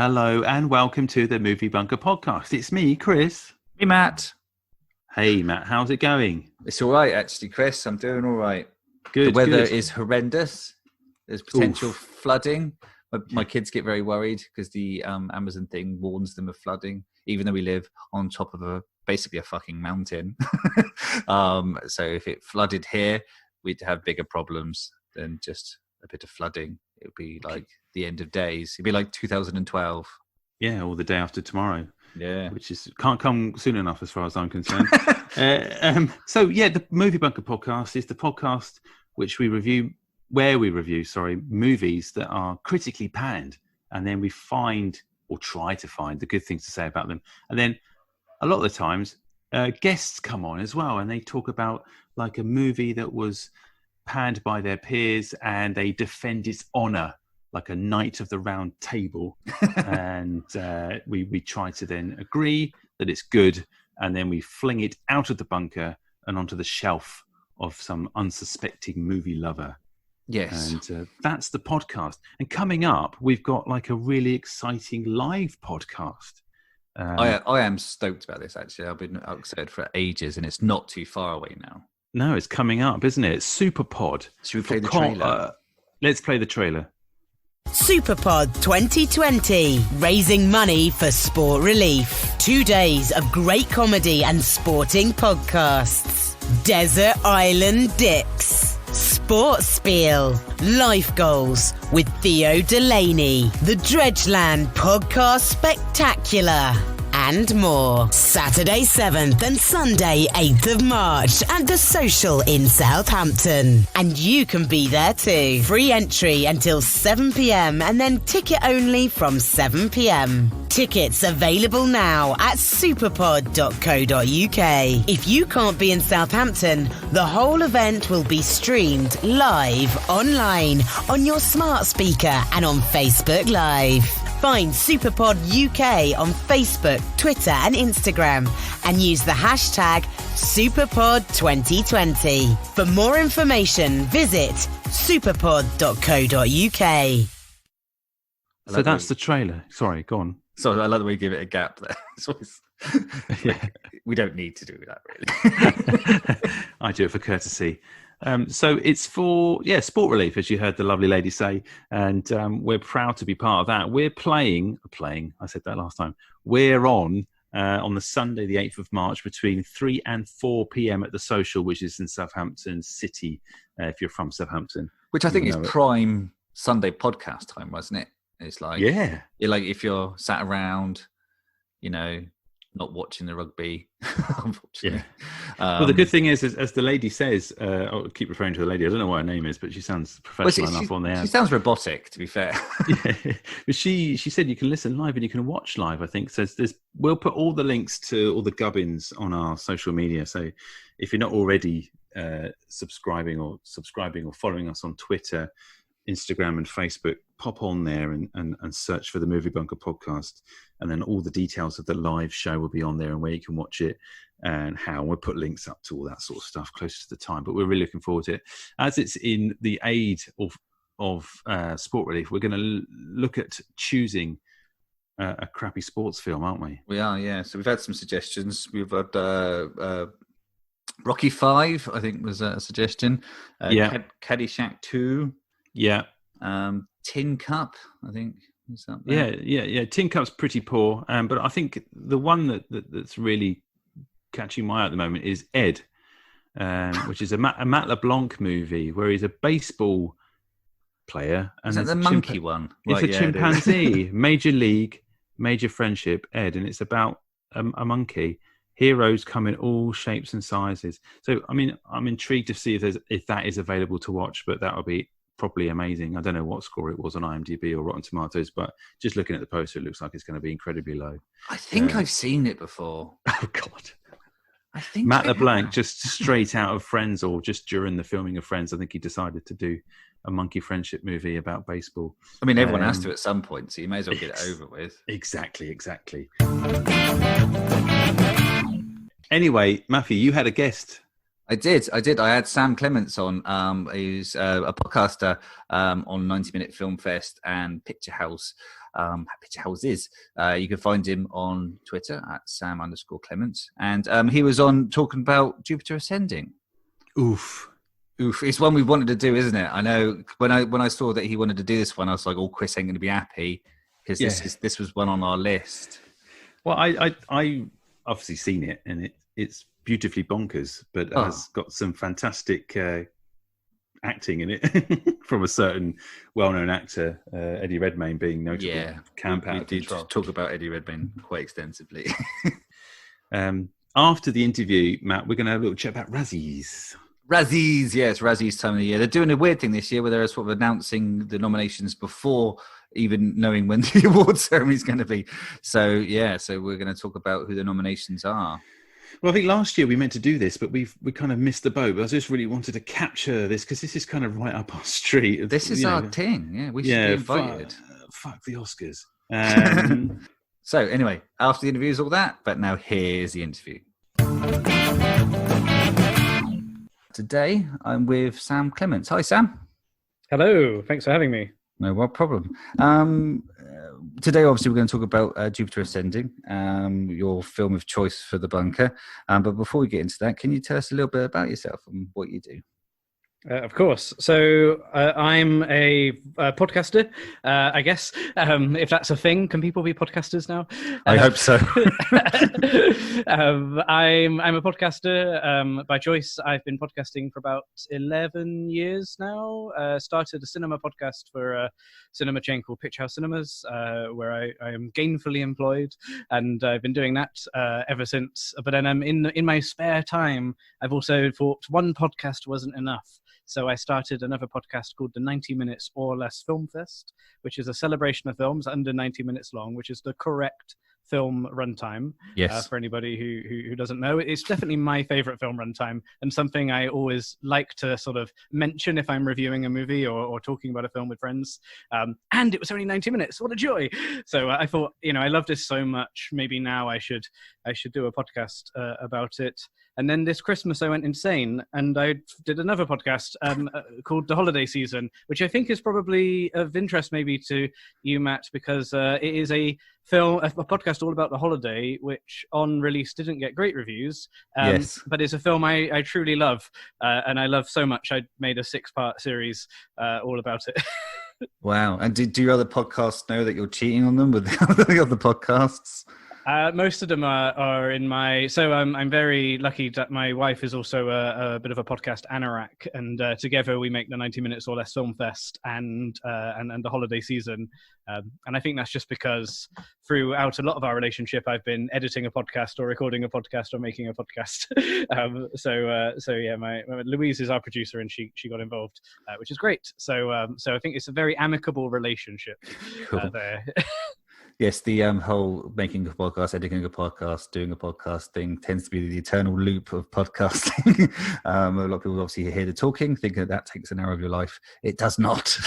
Hello and welcome to the Movie Bunker podcast. It's me, Chris. Hey, Matt. Hey, Matt. How's it going? It's all right, actually, Chris. I'm doing all right. Good. The weather good. is horrendous. There's potential flooding. My kids get very worried because the Amazon thing warns them of flooding, even though we live on top of basically a fucking mountain. So if it flooded here, we'd have bigger problems than just a bit of flooding. It would be like the end of days. It'd be like 2012. Yeah, or the day after tomorrow. Yeah, which can't come soon enough as far as I'm concerned. So the Movie Bunker podcast is the podcast where we review movies that are critically panned, and then we find or try to find the good things to say about them. And then a lot of the times guests come on as well, and they talk about like a movie that was panned by their peers and they defend its honor like a knight of the round table. And we try to then agree that it's good, and then we fling it out of the bunker and onto the shelf of some unsuspecting movie lover. Yes. And that's the podcast. And coming up, we've got like a really exciting live podcast. I am stoked about this, actually. I've been excited for ages, and it's not too far away now. No, it's coming up, isn't it? It's SuperPod. Should we play the trailer? Let's play the trailer. SuperPod 2020, raising money for sport relief. 2 days of great comedy and sporting podcasts. Desert Island Dicks. Sports Spiel. Life Goals with Theo Delaney. The Dredgeland Podcast Spectacular. And more. Saturday 7th and Sunday 8th of March at The Social in Southampton. And you can be there too. Free entry until 7 p.m. and then ticket only from 7 p.m. Tickets available now at superpod.co.uk. If you can't be in Southampton, the whole event will be streamed live online on your smart speaker and on Facebook Live. Find SuperPod UK on Facebook, Twitter and Instagram, and use the hashtag SuperPod2020. For more information, visit superpod.co.uk. So that's the trailer. Sorry, go on. Sorry, I like the way you give it a gap there. Yeah. We don't need to do that, really. I do it for courtesy. So it's for, sport relief, as you heard the lovely lady say, and we're proud to be part of that. We're playing, I said that last time, we're on the Sunday, the 8th of March, between 3 and 4 p.m. at The Social, which is in Southampton City, if you're from Southampton. Which I think is prime Sunday podcast time, wasn't it? It's like, you're like, if you're sat around, not watching the rugby, unfortunately. Yeah. Well, the good thing is, as the lady says, I'll keep referring to the lady. I don't know what her name is, but she sounds professional enough on the air. She sounds robotic, to be fair. Yeah. But she said you can listen live and you can watch live, I think. So we'll put all the links to all the gubbins on our social media. So if you're not already subscribing or following us on Twitter, Instagram and Facebook, pop on there and search for the Movie Bunker podcast, and then all the details of the live show will be on there and where you can watch it and how. We'll put links up to all that sort of stuff closer to the time, but we're really looking forward to it. As it's in the aid of sport relief, we're going to look at choosing a crappy sports film, aren't we? We are, yeah. So we've had some suggestions. We've had Rocky 5, I think, was a suggestion. Caddyshack 2. Yeah. Tin Cup, I think. Is that there? Yeah. Tin Cup's pretty poor, but I think the one that's really catching my eye at the moment is Ed, which is a Matt LeBlanc movie where he's a baseball player. And is that the monkey one? It's a chimpanzee. Major League, Major Friendship, Ed, and it's about a monkey. Heroes come in all shapes and sizes. So, I mean, I'm intrigued to see if that is available to watch, but that would be probably amazing. I don't know what score it was on IMDb or Rotten Tomatoes, but just looking at the poster, it looks like it's going to be incredibly low. I think I've seen it before. Oh, God. I think Matt LeBlanc, just straight out of Friends, or just during the filming of Friends, I think he decided to do a monkey friendship movie about baseball. I mean, everyone has to at some point, so you may as well get it over with. Exactly. Anyway, Matthew, you had a guest. I did. I had Sam Clements on. He's a podcaster on 90 Minute Film Fest and Picture House. happy to help Ziz. You can find him on Twitter at Sam_Clements. And he was on talking about Jupiter Ascending. Oof. It's one we wanted to do, isn't it? I know when I saw that he wanted to do this one, I was like, "Oh, Chris ain't going to be happy," because this was one on our list. Well, I obviously seen it, and it's beautifully bonkers, but it has got some fantastic acting in it from a certain well-known actor, Eddie Redmayne, being notable. Yeah, Camp out we of did control. talk about Eddie Redmayne quite extensively. After the interview, Matt, we're going to have a little chat about Razzies. Razzies, yeah, it's Razzie's time of the year. They're doing a weird thing this year where they're sort of announcing the nominations before even knowing when the award ceremony is going to be. So we're going to talk about who the nominations are. Well, I think last year we meant to do this, but we kind of missed the boat. But I just really wanted to capture this because this is kind of right up our street. This is our thing. Yeah, we should be invited. Fuck the Oscars. So anyway, after the interview is all that, but now here's the interview. Today, I'm with Sam Clements. Hi, Sam. Hello. Thanks for having me. No problem. Today, obviously, we're going to talk about Jupiter Ascending, your film of choice for the bunker. But before we get into that, can you tell us a little bit about yourself and what you do? Of course. So I'm a podcaster, I guess, if that's a thing. Can people be podcasters now? I hope so. I'm a podcaster by choice. I've been podcasting for about 11 years now. Started a cinema podcast for a cinema chain called Pitch House Cinemas, where I am gainfully employed, and I've been doing that ever since. But then in my spare time, I've also thought one podcast wasn't enough. So I started another podcast called the 90 Minutes or Less Film Fest, which is a celebration of films under 90 minutes long, which is the correct film runtime. Yes. For anybody who doesn't know, it's definitely my favorite film runtime and something I always like to sort of mention if I'm reviewing a movie or talking about a film with friends. And it was only 90 minutes. What a joy. So I thought, I love this so much. Maybe now I should do a podcast about it. And then this Christmas I went insane and I did another podcast called The Holiday Season, which I think is probably of interest maybe to you, Matt, because it is a podcast all about the holiday, which on release didn't get great reviews. Yes. But it's a film I truly love, and I love so much I made a 6-part series all about it. Wow. And do your other podcasts know that you're cheating on them with the other podcasts? Most of them are in my... So I'm very lucky that my wife is also a bit of a podcast anorak, and together we make the 90 Minutes or Less Film Fest and the Holiday Season. And I think that's just because throughout a lot of our relationship, I've been editing a podcast or recording a podcast or making a podcast. So yeah, my Louise is our producer, and she got involved, which is great. So I think it's a very amicable relationship there. Yes, the whole making a podcast, editing a podcast, doing a podcast thing tends to be the eternal loop of podcasting. A lot of people obviously hear the talking, think that takes an hour of your life. It does not.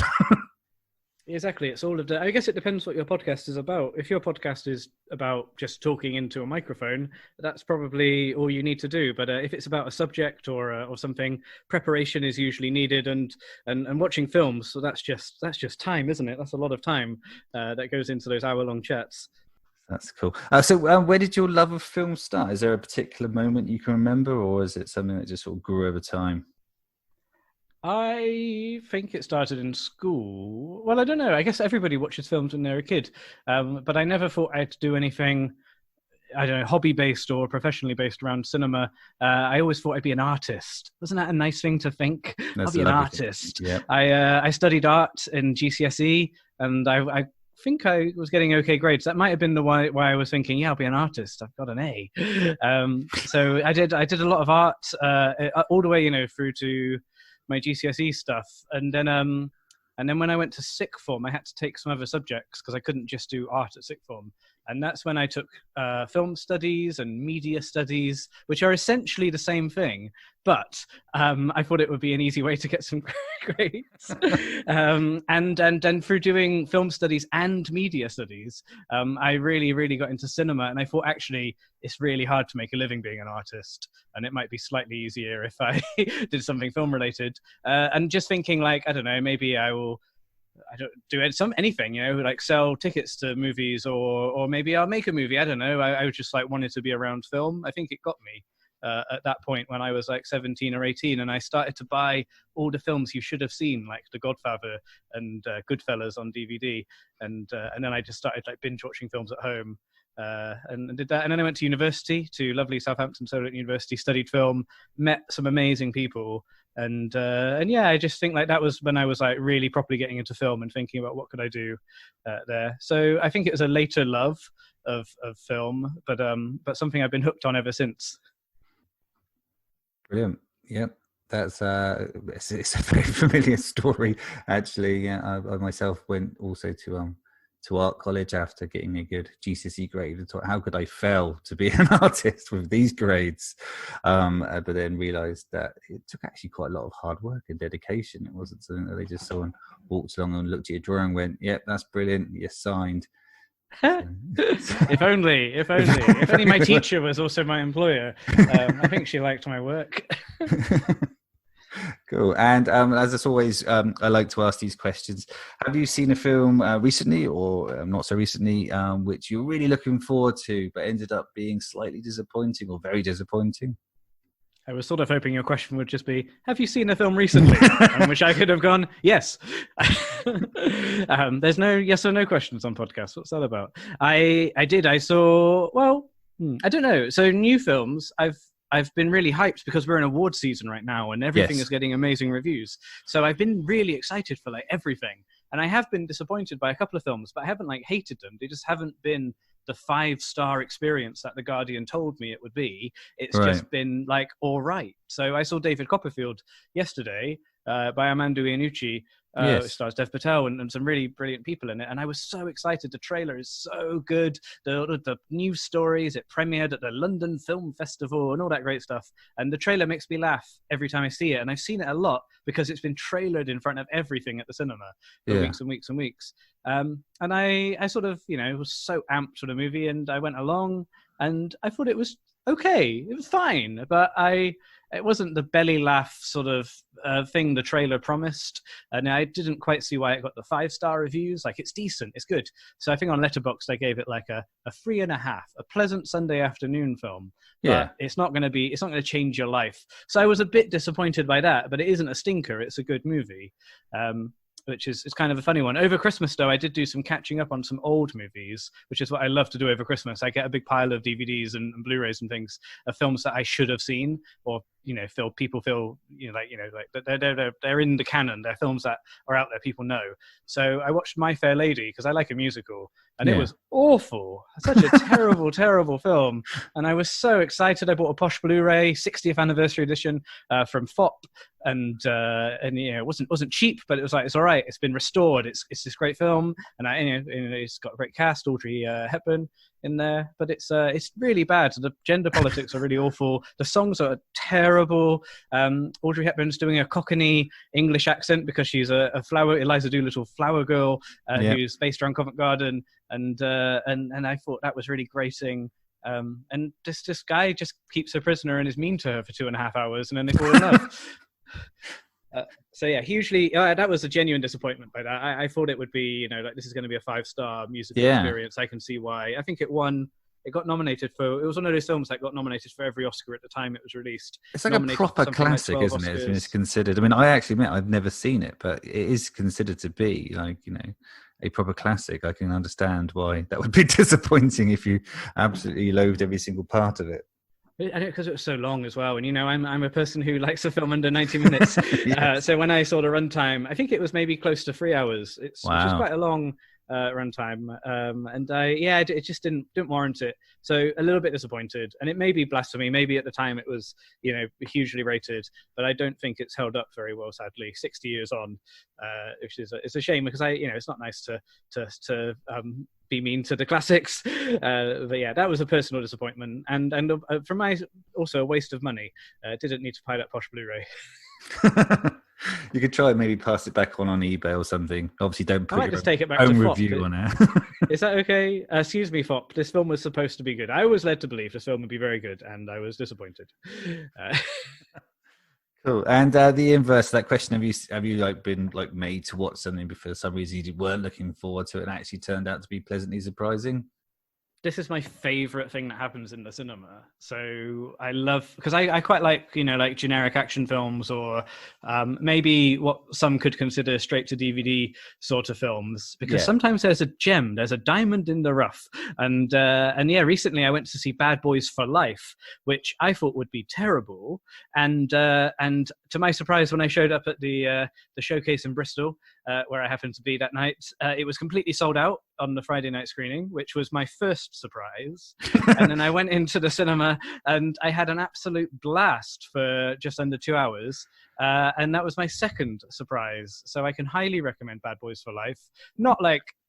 Exactly. It's all of the... I guess it depends what your podcast is about. If your podcast is about just talking into a microphone, that's probably all you need to do. But if it's about a subject or something, preparation is usually needed. And watching films, so that's just time, isn't it? That's a lot of time that goes into those hour-long chats. That's cool. So where did your love of film start? Is there a particular moment you can remember, or is it something that just sort of grew over time? I think it started in school. Well, I don't know. I guess everybody watches films when they're a kid. But I never thought I'd do anything, I don't know, hobby-based or professionally based around cinema. I always thought I'd be an artist. Wasn't that a nice thing to think? I'll be an artist. Yeah. I studied art in GCSE, and I think I was getting okay grades. That might have been the why I was thinking, yeah, I'll be an artist. I've got an A. So I did a lot of art all the way, through to my GCSE stuff, and then when I went to sixth form, I had to take some other subjects because I couldn't just do art at sixth form, and that's when I took film studies and media studies, which are essentially the same thing, but I thought it would be an easy way to get some grades. And then through doing film studies and media studies, I really, really got into cinema, and I thought actually it's really hard to make a living being an artist, and it might be slightly easier if I did something film related. And just thinking like, I don't know, maybe I will I don't do anything, like sell tickets to movies, or maybe I'll make a movie. I don't know. I just like wanted to be around film. I think it got me at that point when I was like 17 or 18, and I started to buy all the films you should have seen, like The Godfather and Goodfellas on DVD, and then I just started like binge watching films at home. And did that, and then I went to university, to lovely Southampton Solent University, studied film, met some amazing people, and yeah, I just think like that was when I was like really properly getting into film and thinking about what could I do there. So I think it was a later love of film, but something I've been hooked on ever since. Brilliant. Yep. That's it's a very familiar story, actually. Yeah, I myself went also to art college after getting a good GCSE grade and thought, how could I fail to be an artist with these grades? But then realised that it took actually quite a lot of hard work and dedication. It wasn't something that someone walked along and looked at your drawing and went, yep, that's brilliant, you're signed. If only my teacher was also my employer. I think she liked my work. Cool. And as always, I like to ask these questions. Have you seen a film recently, or not so recently, which you're really looking forward to, but ended up being slightly disappointing or very disappointing? I was sort of hoping your question would just be, have you seen a film recently? On which I could have gone, yes. There's no yes or no questions on podcasts. What's that about? I did. I saw, well, I don't know. So new films, I've been really hyped because we're in award season right now and everything is getting amazing reviews. So I've been really excited for like everything. And I have been disappointed by a couple of films, but I haven't like hated them. They just haven't been the 5-star experience that The Guardian told me it would be. It's just been like, all right. So I saw David Copperfield yesterday by Armando Iannucci. It stars Dev Patel and some really brilliant people in it. And I was so excited. The trailer is so good. The news stories, it premiered at the London Film Festival and all that great stuff. And the trailer makes me laugh every time I see it. And I've seen it a lot because it's been trailered in front of everything at the cinema for weeks and weeks and weeks. And I sort of, was so amped for the movie, and I went along and I thought it was okay. It was fine, but it wasn't the belly laugh sort of thing the trailer promised. And I didn't quite see why it got the 5-star reviews. Like, it's decent, it's good. So I think on Letterboxd I gave it like a 3.5, a pleasant Sunday afternoon film. But it's not going to change your life. So I was a bit disappointed by that, but it isn't a stinker. It's a good movie. Which is kind of a funny one. Over Christmas, though, I did do some catching up on some old movies, which is what I love to do over Christmas. I get a big pile of DVDs and Blu-rays and things of films that I should have seen, or people feel they're in the canon. They're films that are out there, people know. So I watched My Fair Lady because I like a musical, and it was awful. Such a terrible, terrible film. And I was so excited. I bought a posh Blu-ray 60th anniversary edition from FOP. And it wasn't cheap, but it was like, it's all right. It's been restored. It's this great film, and it's got a great cast. Audrey Hepburn in there, but it's really bad. The gender politics are really awful. The songs are terrible. Audrey Hepburn's doing a Cockney English accent because she's a flower, Eliza Doolittle flower girl who's based around Covent Garden, and I thought that was really grating. And this guy just keeps her prisoner and is mean to her for 2.5 hours, and then they fall in love. So yeah, hugely that was a genuine disappointment by that. I thought it would be, this is going to be a 5-star musical experience. I can see why. I think it got nominated for, it was one of those films that got nominated for every Oscar at the time it was released. It's like a proper classic, isn't it? It's considered. I mean, I actually admit I've never seen it, but it is considered to be like, a proper classic. I can understand why that would be disappointing if you absolutely loathed every single part of it. Because it was so long as well, and I'm a person who likes a film under 90 minutes. So when I saw the runtime, I think it was maybe close to 3 hours. Which is quite a long runtime, and it just didn't warrant it. So a little bit disappointed, and it may be blasphemy. Maybe at the time it was hugely rated, but I don't think it's held up very well. Sadly, 60 years on, which is it's a shame because it's not nice to be mean to the classics, but yeah, that was a personal disappointment, and for my also a waste of money. Didn't need to buy that posh Blu-ray. You could try and maybe pass it back on eBay or something. Obviously, don't put your take it back own to review on it. Is that okay? Excuse me, Fop. This film was supposed to be good. I was led to believe this film would be very good, and I was disappointed. Cool. And the inverse of that question: have you like been like made to watch something for some reason you weren't looking forward to it and actually turned out to be pleasantly surprising? This is my favorite thing that happens in the cinema. So I love, because I quite like, like generic action films, or maybe what some could consider straight to DVD sort of films, because sometimes there's a gem, there's a diamond in the rough. And recently I went to see Bad Boys for Life, which I thought would be terrible. And to my surprise, when I showed up at the showcase in Bristol, where I happened to be that night, it was completely sold out on the Friday night screening, which was my first surprise. And then I went into the cinema and I had an absolute blast for just under 2 hours. And that was my second surprise. So I can highly recommend Bad Boys for Life.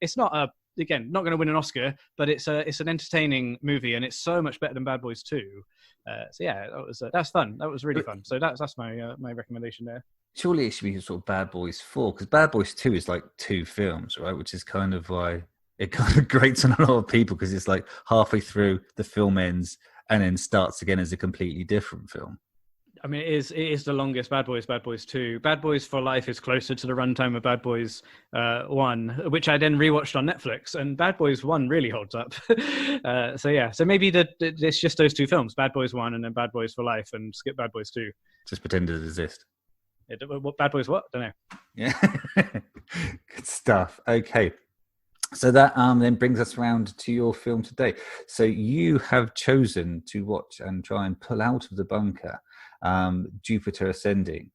It's not going to win an Oscar, but it's an entertaining movie, and it's so much better than Bad Boys 2. That's fun. That was really fun. So that's my recommendation there. Surely it should be sort of Bad Boys 4, because Bad Boys 2 is like 2 films, right? Which is kind of why it kind of grates on a lot of people, because it's like halfway through the film ends and then starts again as a completely different film. I mean, it is the longest Bad Boys 2. Bad Boys for Life is closer to the runtime of Bad Boys 1, which I then rewatched on Netflix, and Bad Boys 1 really holds up. So maybe it's just those 2 films, Bad Boys 1 and then Bad Boys for Life, and skip Bad Boys 2. Just pretend it exists. Bad Boys what? Don't know. Yeah. Good stuff. Okay. So that then brings us around to your film today. So you have chosen to watch and try and pull out of the bunker Jupiter Ascending.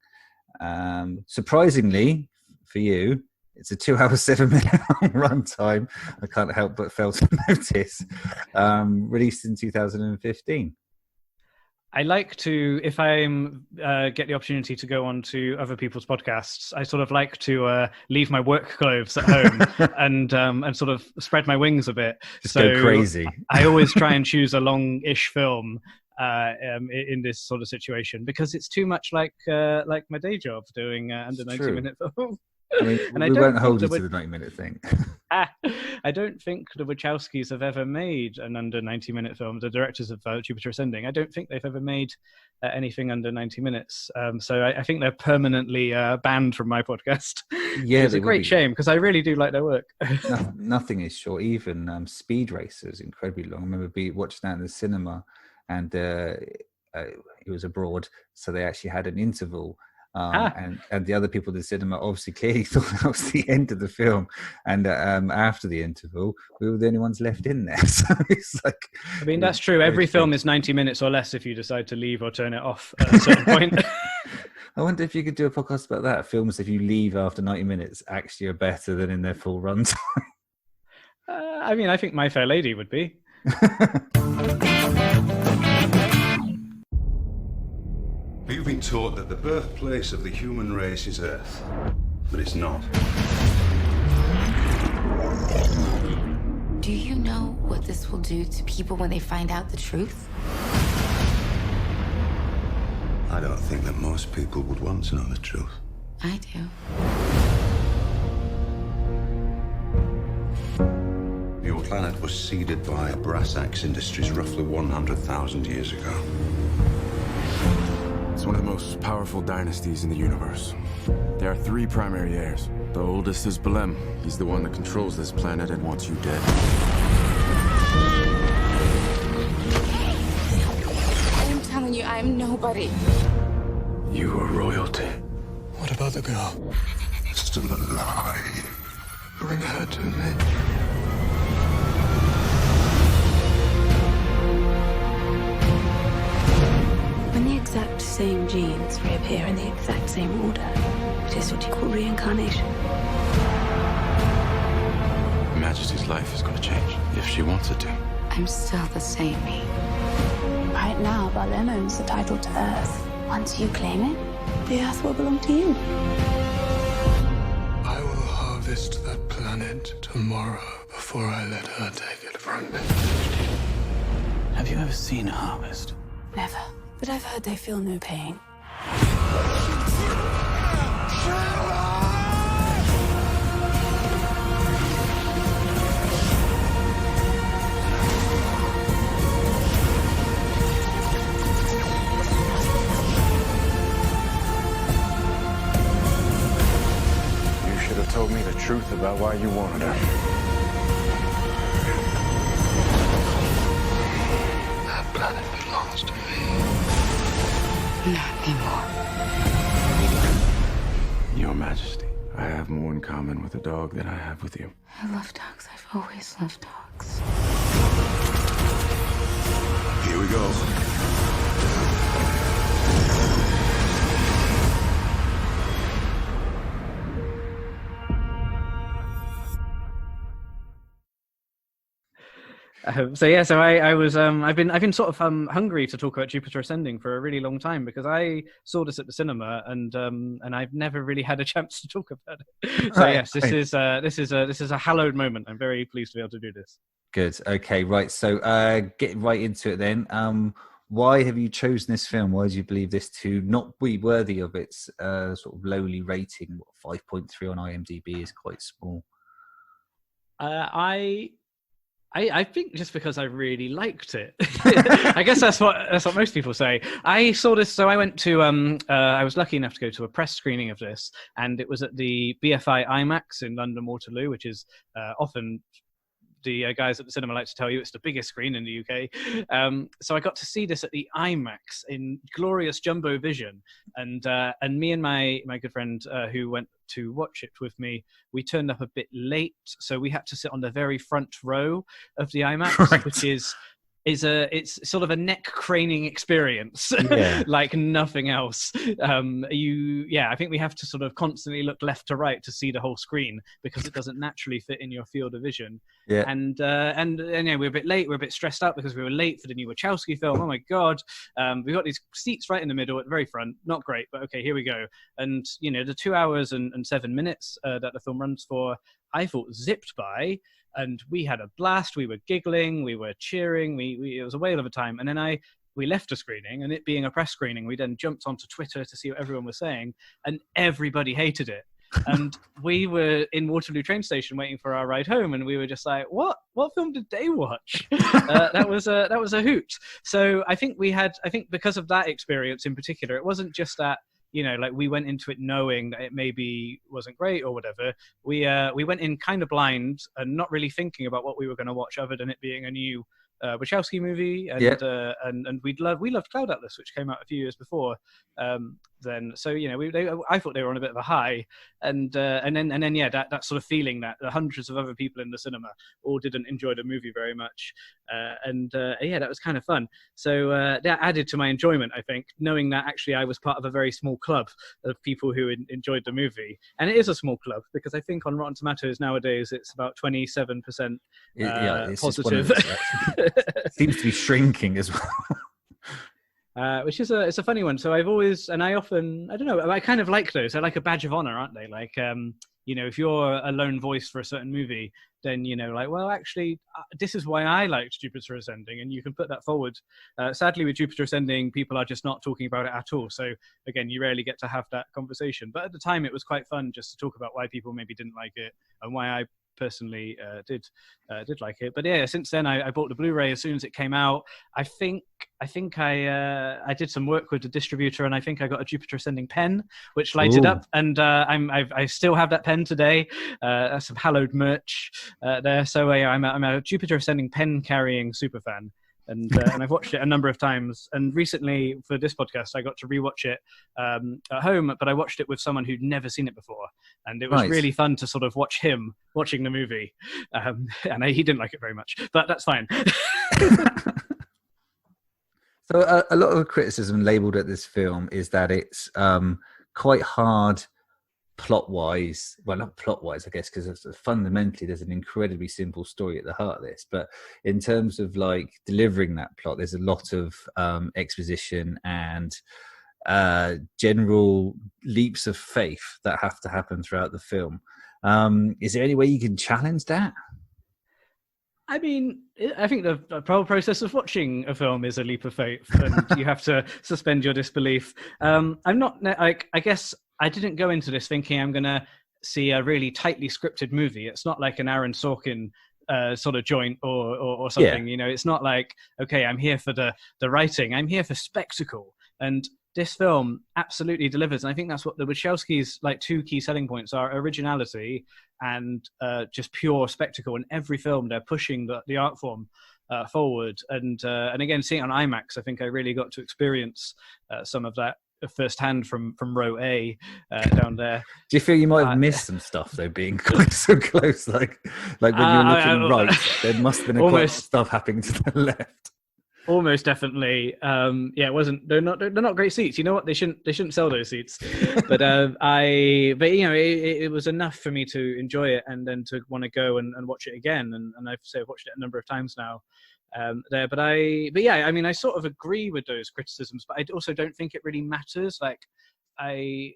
Surprisingly for you, it's a 2 hour 7 minute runtime. I can't help but fail to notice. Released in 2015. I like to, if I get the opportunity to go on to other people's podcasts, I sort of like to leave my work clothes at home and sort of spread my wings a bit. Just go crazy. I always try and choose a long-ish film in this sort of situation, because it's too much like my day job doing under 90-minute film. I mean, we won't hold you to the 90-minute thing. I don't think the Wachowskis have ever made an under 90-minute film. The directors of Jupiter Ascending, I don't think they've ever made anything under 90 minutes. So I think they're permanently banned from my podcast. Yeah, it's a great shame, because I really do like their work. Nothing is short. Even Speed Racer is incredibly long. I remember watching that in the cinema, and it was abroad, so they actually had an interval. And the other people in the cinema obviously clearly thought that was the end of the film, and after the interval we were the only ones left in there. So it's like, I mean, that's true. Every film is 90 minutes or less if you decide to leave or turn it off at a certain point. I wonder if you could do a podcast about that. Films, if you leave after 90 minutes, actually are better than in their full runtime. I mean, I think My Fair Lady would be. You've been taught that the birthplace of the human race is Earth, but it's not. Do you know what this will do to people when they find out the truth? I don't think that most people would want to know the truth. I do. Your planet was seeded by brass axe industries roughly 100,000 years ago. It's one of the most powerful dynasties in the universe. There are 3 primary heirs. The oldest is Belem. He's the one that controls this planet and wants you dead. I am telling you, I am nobody. You are royalty. What about the girl? Still alive. Bring her to me. When the exact same genes reappear in the exact same order, it is what you call reincarnation. Majesty's life is going to change, if she wants it to. I'm still the same me. Right now, Belem owns the title to Earth. Once you claim it, the Earth will belong to you. I will harvest that planet tomorrow before I let her take it from me. Have you ever seen a harvest? Never. But I've heard they feel no pain. about why you wanted her. That planet belongs to me. Not anymore. Your Majesty, I have more in common with a dog than I have with you. I love dogs. I've always loved dogs. Here we go. So I was I've been sort of hungry to talk about Jupiter Ascending for a really long time because I saw this at the cinema and I've never really had a chance to talk about it. So yes, this is a hallowed moment. I'm very pleased to be able to do this. Good. Okay. Right. So get right into it then. Why have you chosen this film? Why do you believe this to not be worthy of its sort of lowly rating? 5.3 on IMDb is quite small. I think just because I really liked it. I guess that's what most people say. I saw this, so I went to I was lucky enough to go to a press screening of this, and it was at the BFI IMAX in London Waterloo, which is often the guys at the cinema like to tell you it's the biggest screen in the UK. So I got to see this at the IMAX in glorious jumbo vision, and me and my good friend who went to watch it with me, we turned up a bit late, so we had to sit on the very front row of the IMAX, right. Which is it's sort of a neck craning experience, yeah. Like nothing else. I think we have to sort of constantly look left to right to see the whole screen because it doesn't naturally fit in your field of vision. Yeah. And we're a bit late. We're a bit stressed out because we were late for the new Wachowski film. Oh my god! We got these seats right in the middle at the very front. Not great, but okay, here we go. And the 2 hours and 7 minutes that the film runs for, I thought zipped by. And we had a blast. We were giggling. We were cheering. It was a whale of a time. And then we left a screening, and it being a press screening, we then jumped onto Twitter to see what everyone was saying, and everybody hated it. And we were in Waterloo train station waiting for our ride home, and we were just like, "What film did they watch?" That was a hoot. So I think because of that experience in particular, it wasn't just that. Like we went into it knowing that it maybe wasn't great or whatever. We went in kind of blind and not really thinking about what we were going to watch other than it being a new Wachowski movie, and yep. And we loved Cloud Atlas, which came out a few years before. Then so I thought they were on a bit of a high, and then that sort of feeling that the hundreds of other people in the cinema all didn't enjoy the movie very much, that was kind of fun. So that added to my enjoyment, I think, knowing that actually I was part of a very small club of people who enjoyed the movie, and it is a small club because I think on Rotten Tomatoes nowadays it's about 27% positive. It seems to be shrinking as well. Which is it's a funny one. So I kind of like those. They're like a badge of honor, aren't they? Like, if you're a lone voice for a certain movie, then, actually, this is why I liked Jupiter Ascending, and you can put that forward. Sadly, with Jupiter Ascending, people are just not talking about it at all. So, again, you rarely get to have that conversation. But at the time, it was quite fun just to talk about why people maybe didn't like it and why I personally did like it. But yeah, since then I bought the Blu-ray as soon as it came out. I think I did some work with the distributor, and I think I got a Jupiter Ascending pen which lighted up, and I still have that pen today. That's some hallowed merch there. So I'm a Jupiter Ascending pen carrying super fan. And I've watched it a number of times. And recently, for this podcast, I got to rewatch it at home, but I watched it with someone who'd never seen it before. And it was really fun to sort of watch him watching the movie. And he didn't like it very much, but that's fine. So a lot of the criticism labelled at this film is that it's quite hard plot-wise, well, not plot-wise, I guess, because fundamentally there's an incredibly simple story at the heart of this. But in terms of like delivering that plot, there's a lot of exposition and general leaps of faith that have to happen throughout the film. Is there any way you can challenge that? I mean, I think the whole process of watching a film is a leap of faith, and you have to suspend your disbelief. I'm not like, I guess I didn't go into this thinking I'm going to see a really tightly scripted movie. It's not like an Aaron Sorkin sort of joint or something. Yeah. It's not like, okay, I'm here for the writing. I'm here for spectacle. And this film absolutely delivers. And I think that's what the Wachowskis' like two key selling points are: originality and just pure spectacle. In every film, they're pushing the art form forward. And again, seeing it on IMAX, I think I really got to experience some of that firsthand from row A down there. Do you feel you might have missed some stuff though, being so close? Like when you were looking right, there must have been quite a lot of stuff happening to the left. Almost definitely. It wasn't. They're not great seats. You know what? They shouldn't sell those seats. But it was enough for me to enjoy it and then to want to go and watch it again. And I've watched it a number of times now. I sort of agree with those criticisms, but I also don't think it really matters. Like, I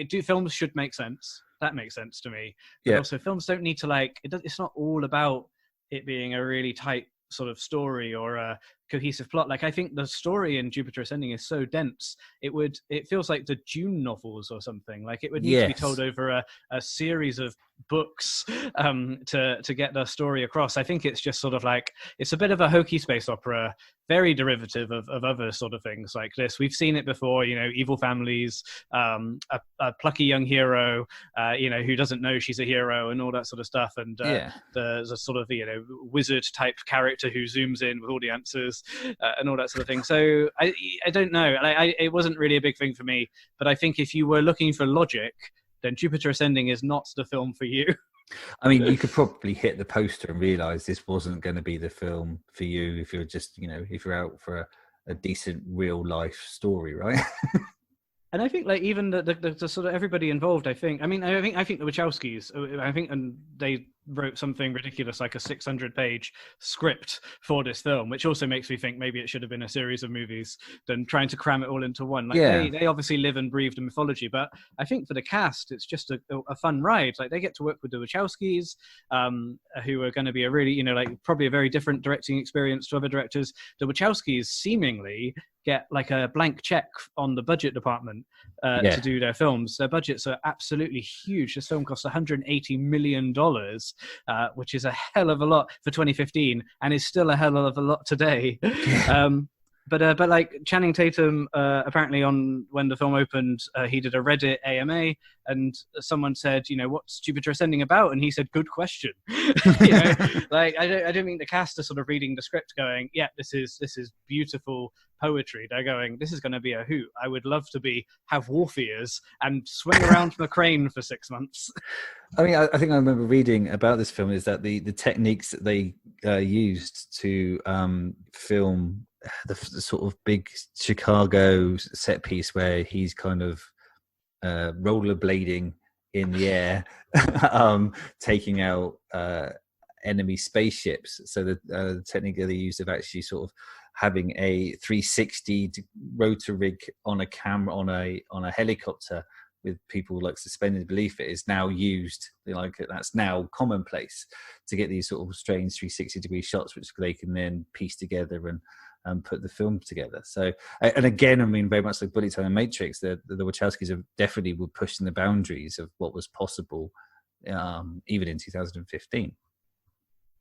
do. Films should make sense. That makes sense to me. But also, films don't need to it's not all about it being a really tight sort of story or a cohesive plot. Like, I think the story in Jupiter Ascending is so dense, it feels like the Dune novels or something. Like, it would need to be told over a series of books to get the story across. I think it's just sort of like, it's a bit of a hokey space opera, very derivative of other sort of things like this. We've seen it before, evil families, a plucky young hero, who doesn't know she's a hero and all that sort of stuff. And there's a sort of, wizard type character who zooms in with all the answers and all that sort of thing. So I don't know. It wasn't really a big thing for me, but I think if you were looking for logic, then Jupiter Ascending is not the film for you. I mean, you could probably hit the poster and realize this wasn't going to be the film for you if you're just, if you're out for a decent real life story, right? And I think even the sort of everybody involved, I think the Wachowskis, and they wrote something ridiculous like a 600-page script for this film, which also makes me think maybe it should have been a series of movies than trying to cram it all into one. They obviously live and breathe the mythology, but I think for the cast, it's just a fun ride. Like, they get to work with the Wachowskis, who are going to be a really, probably a very different directing experience to other directors. The Wachowskis seemingly get like a blank check on the budget department to do their films. Their budgets are absolutely huge. This film cost $180 million, which is a hell of a lot for 2015 and is still a hell of a lot today. But like Channing Tatum, apparently when the film opened, he did a Reddit AMA, and someone said, what's Jupiter Ascending about? And he said, good question. I don't think the cast are sort of reading the script going, yeah, this is beautiful poetry. They're going, this is going to be a hoot. I would love to have wolf ears and swing around from a crane for 6 months. I mean, I think I remember reading about this film is that the techniques that they used to film the sort of big Chicago set piece where he's kind of rollerblading in the air, taking out enemy spaceships. So the technique that they used of actually sort of having a 360 rotor rig on a camera on a helicopter with people like suspended beneath it is now used. That's now commonplace to get these sort of strange 360-degree shots, which they can then piece together and put the film together. So, and again, I mean, very much like Bullet Time and Matrix, the Wachowskis have definitely were pushing the boundaries of what was possible, even in 2015.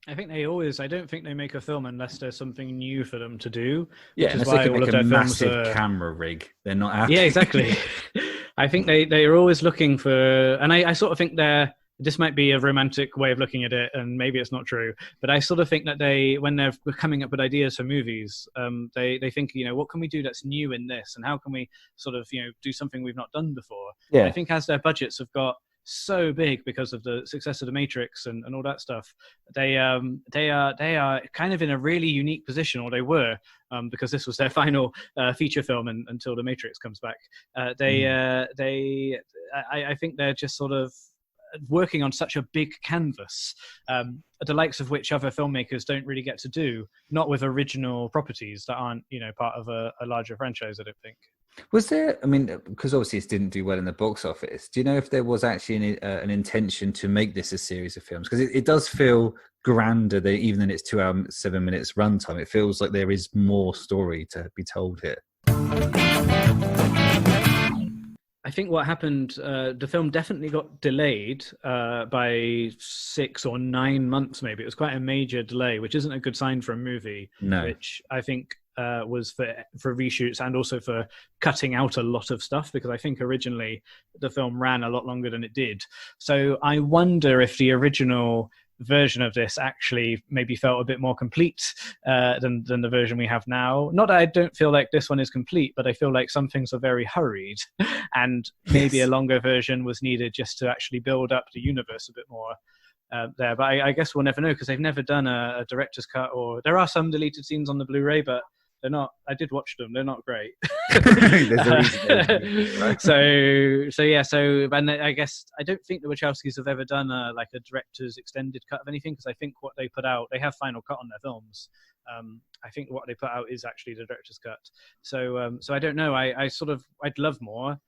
I think I don't think they make a film unless there's something new for them to do. Yeah, unless they can make a massive camera rig, they're not happy. Yeah, exactly. I think they are always looking for, and I sort of think this might be a romantic way of looking at it, and maybe it's not true, but I sort of think that when they're coming up with ideas for movies, they think, what can we do that's new in this, and how can we sort of, do something we've not done before? Yeah. I think as their budgets have got so big because of the success of The Matrix and all that stuff, they are kind of in a really unique position, or they were, because this was their final feature film until The Matrix comes back. I think they're just sort of working on such a big canvas, the likes of which other filmmakers don't really get to do, not with original properties that aren't, part of a larger franchise, I don't think. Was there, I mean, because obviously it didn't do well in the box office, do you know if there was actually an intention to make this a series of films? Because it does feel grander than, even in its 2 hours, 7 minutes runtime. It feels like there is more story to be told here. I think what happened, the film definitely got delayed by 6 or 9 months, maybe. It was quite a major delay, which isn't a good sign for a movie. No. Which I think was for reshoots and also for cutting out a lot of stuff, because I think originally the film ran a lot longer than it did. So I wonder if the original version of this actually maybe felt a bit more complete than the version we have now. Not that I don't feel like this one is complete, but I feel like some things are very hurried, and maybe a longer version was needed just to actually build up the universe a bit more there. But I guess we'll never know, because they've never done a director's cut, or there are some deleted scenes on the Blu-ray, but they're not. I did watch them. They're not great. There's a reason, right? And I guess I don't think the Wachowskis have ever done a director's extended cut of anything, because I think what they put out, they have final cut on their films. I think what they put out is actually the director's cut. So I don't know. I'd love more.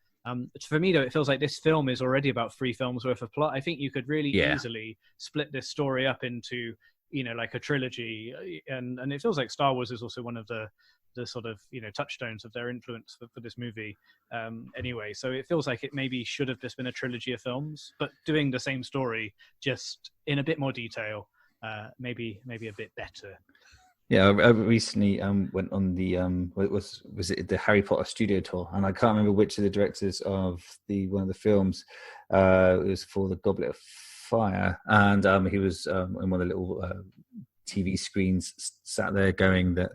For me, though, it feels like this film is already about 3 films worth of plot. I think you could really easily split this story up into, like a trilogy, and it feels like Star Wars is also one of the sort of touchstones of their influence for this movie anyway. So it feels like it maybe should have just been a trilogy of films, but doing the same story just in a bit more detail, maybe a bit better. Yeah, I recently went on the was it the Harry Potter studio tour, and I can't remember which of the directors of one of the films. It was for the Goblet of Fire, and he was in one of the little TV screens, sat there going that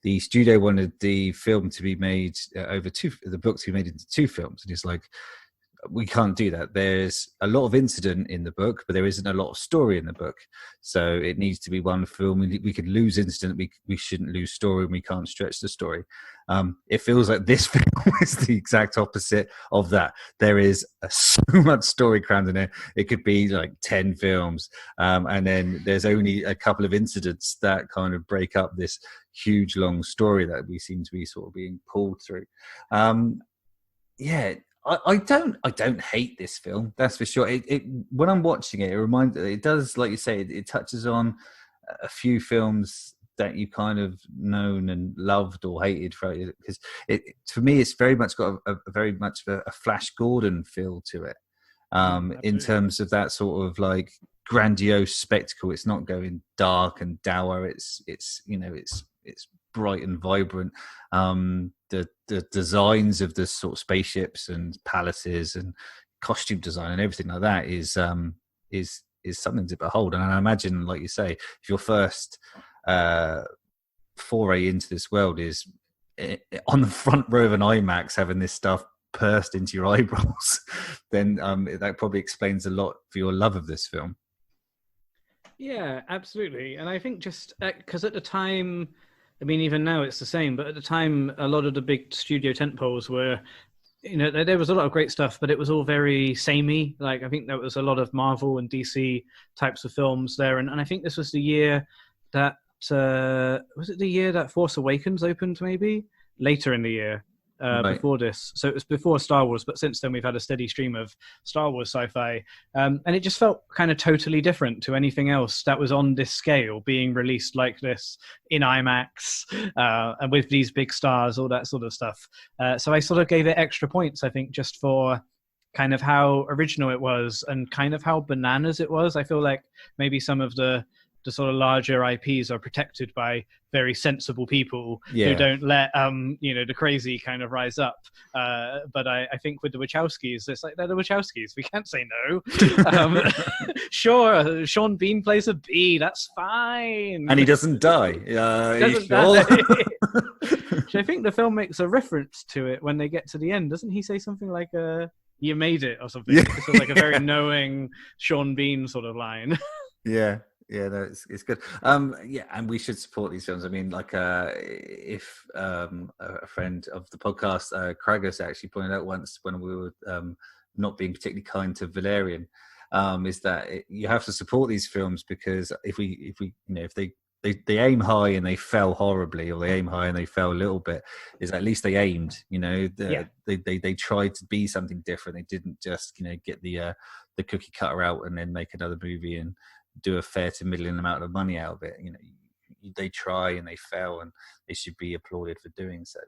the studio wanted the film to be made the book to be made into 2 films, and he's like, we can't do that. There's a lot of incident in the book, but there isn't a lot of story in the book. So it needs to be one film. We could lose incident. We shouldn't lose story, and we can't stretch the story. It feels like this film is the exact opposite of that. There is so much story crammed in it. It could be like 10 films. And then there's only a couple of incidents that kind of break up this huge, long story that we seem to be sort of being pulled through. I don't hate this film, that's for sure. It when I'm watching it, it does, like you say, it touches on a few films that you kind of known and loved or hated for, because for me it's very much got a very much of a Flash Gordon feel to it, in terms of that sort of like grandiose spectacle. It's not going dark and dour. It's bright and vibrant. The designs of the sort of spaceships and palaces and costume design and everything like that is something to behold. And I imagine, like you say, if your first foray into this world is on the front row of an IMAX having this stuff pursed into your eyeballs, then that probably explains a lot for your love of this film. Yeah, absolutely. And I think just because at the time, I mean, even now it's the same, but at the time, a lot of the big studio tentpoles were, there was a lot of great stuff, but it was all very samey. Like, I think there was a lot of Marvel and DC types of films there. And I think this was the year that, was it the year that Force Awakens opened, maybe? Later in the year. Right. Before this. So it was before Star Wars, but since then we've had a steady stream of Star Wars sci-fi. And it just felt kind of totally different to anything else that was on this scale being released like this in IMAX, and with these big stars, all that sort of stuff. So I sort of gave it extra points, I think, just for kind of how original it was and kind of how bananas it was. I feel like maybe some of the sort of larger IPs are protected by very sensible people who don't let the crazy kind of rise up. But I think with the Wachowskis, it's like, they're the Wachowskis. We can't say no. Sure, Sean Bean plays a bee. That's fine. And he doesn't die. Doesn't die. I think the film makes a reference to it when they get to the end. Doesn't he say something like, you made it or something? It's sort of like a very knowing Sean Bean sort of line. Yeah, no, it's good. And we should support these films. I mean, like, if a friend of the podcast, Kragos, actually pointed out once when we were not being particularly kind to Valerian, is that you have to support these films, because if they aim high and they fell horribly, or they aim high and they fell a little bit, is at least they aimed. They tried to be something different. They didn't just get the cookie cutter out and then make another movie and do a fair to middling amount of money out of it. They try and they fail, and they should be applauded for doing so.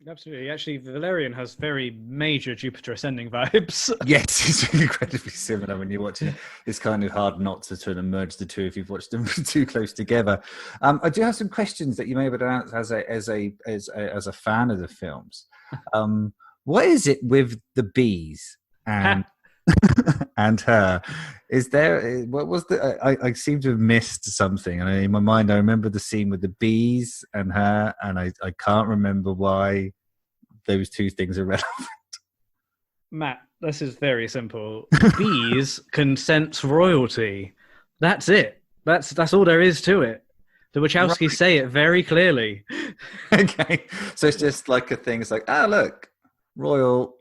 Absolutely. Actually, Valerian has very major Jupiter Ascending vibes. Yes, it's incredibly similar when you're watching it. It's kind of hard not to try and merge the two if you've watched them too close together. I do have some questions that you may have announced as a fan of the films. What is it with the bees and and her? Is there? What was the? I seem to have missed something, and in my mind, I remember the scene with the bees and her, and I can't remember why those two things are relevant. Matt, this is very simple. Bees can sense royalty. That's it. That's all there is to it. The Wachowskis say it very clearly. Okay, so it's just like a thing. It's like, look, royal.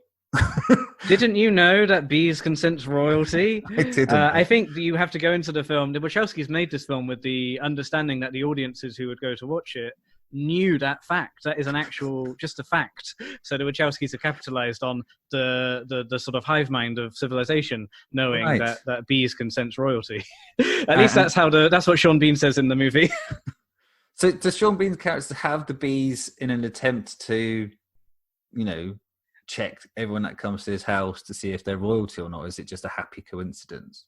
Didn't you know that bees can sense royalty? I didn't. I think you have to go into the film. The Wachowskis made this film with the understanding that the audiences who would go to watch it knew that fact. That is just a fact. So the Wachowskis have capitalized on the sort of hive mind of civilization, knowing that bees can sense royalty. At least that's what Sean Bean says in the movie. So does Sean Bean's character have the bees in an attempt to, check everyone that comes to his house to see if they're royalty or not? Or is it just a happy coincidence?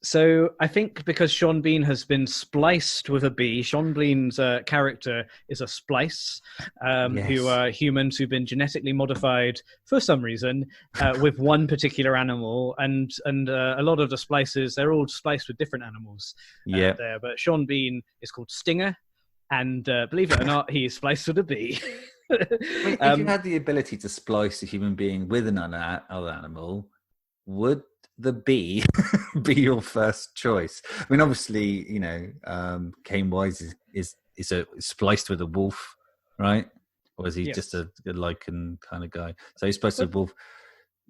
So I think because Sean Bean has been spliced with a bee, Sean Bean's character is a splice, who are humans who've been genetically modified for some reason with one particular animal, and a lot of the splices, they're all spliced with different animals. There, but Sean Bean is called Stinger, and believe it or not, he is spliced with a bee. If you had the ability to splice a human being with another animal, would the bee be your first choice? I mean, obviously, Kane Wise is spliced with a wolf, right? Or is he just a lichen kind of guy? So he's spliced with a wolf.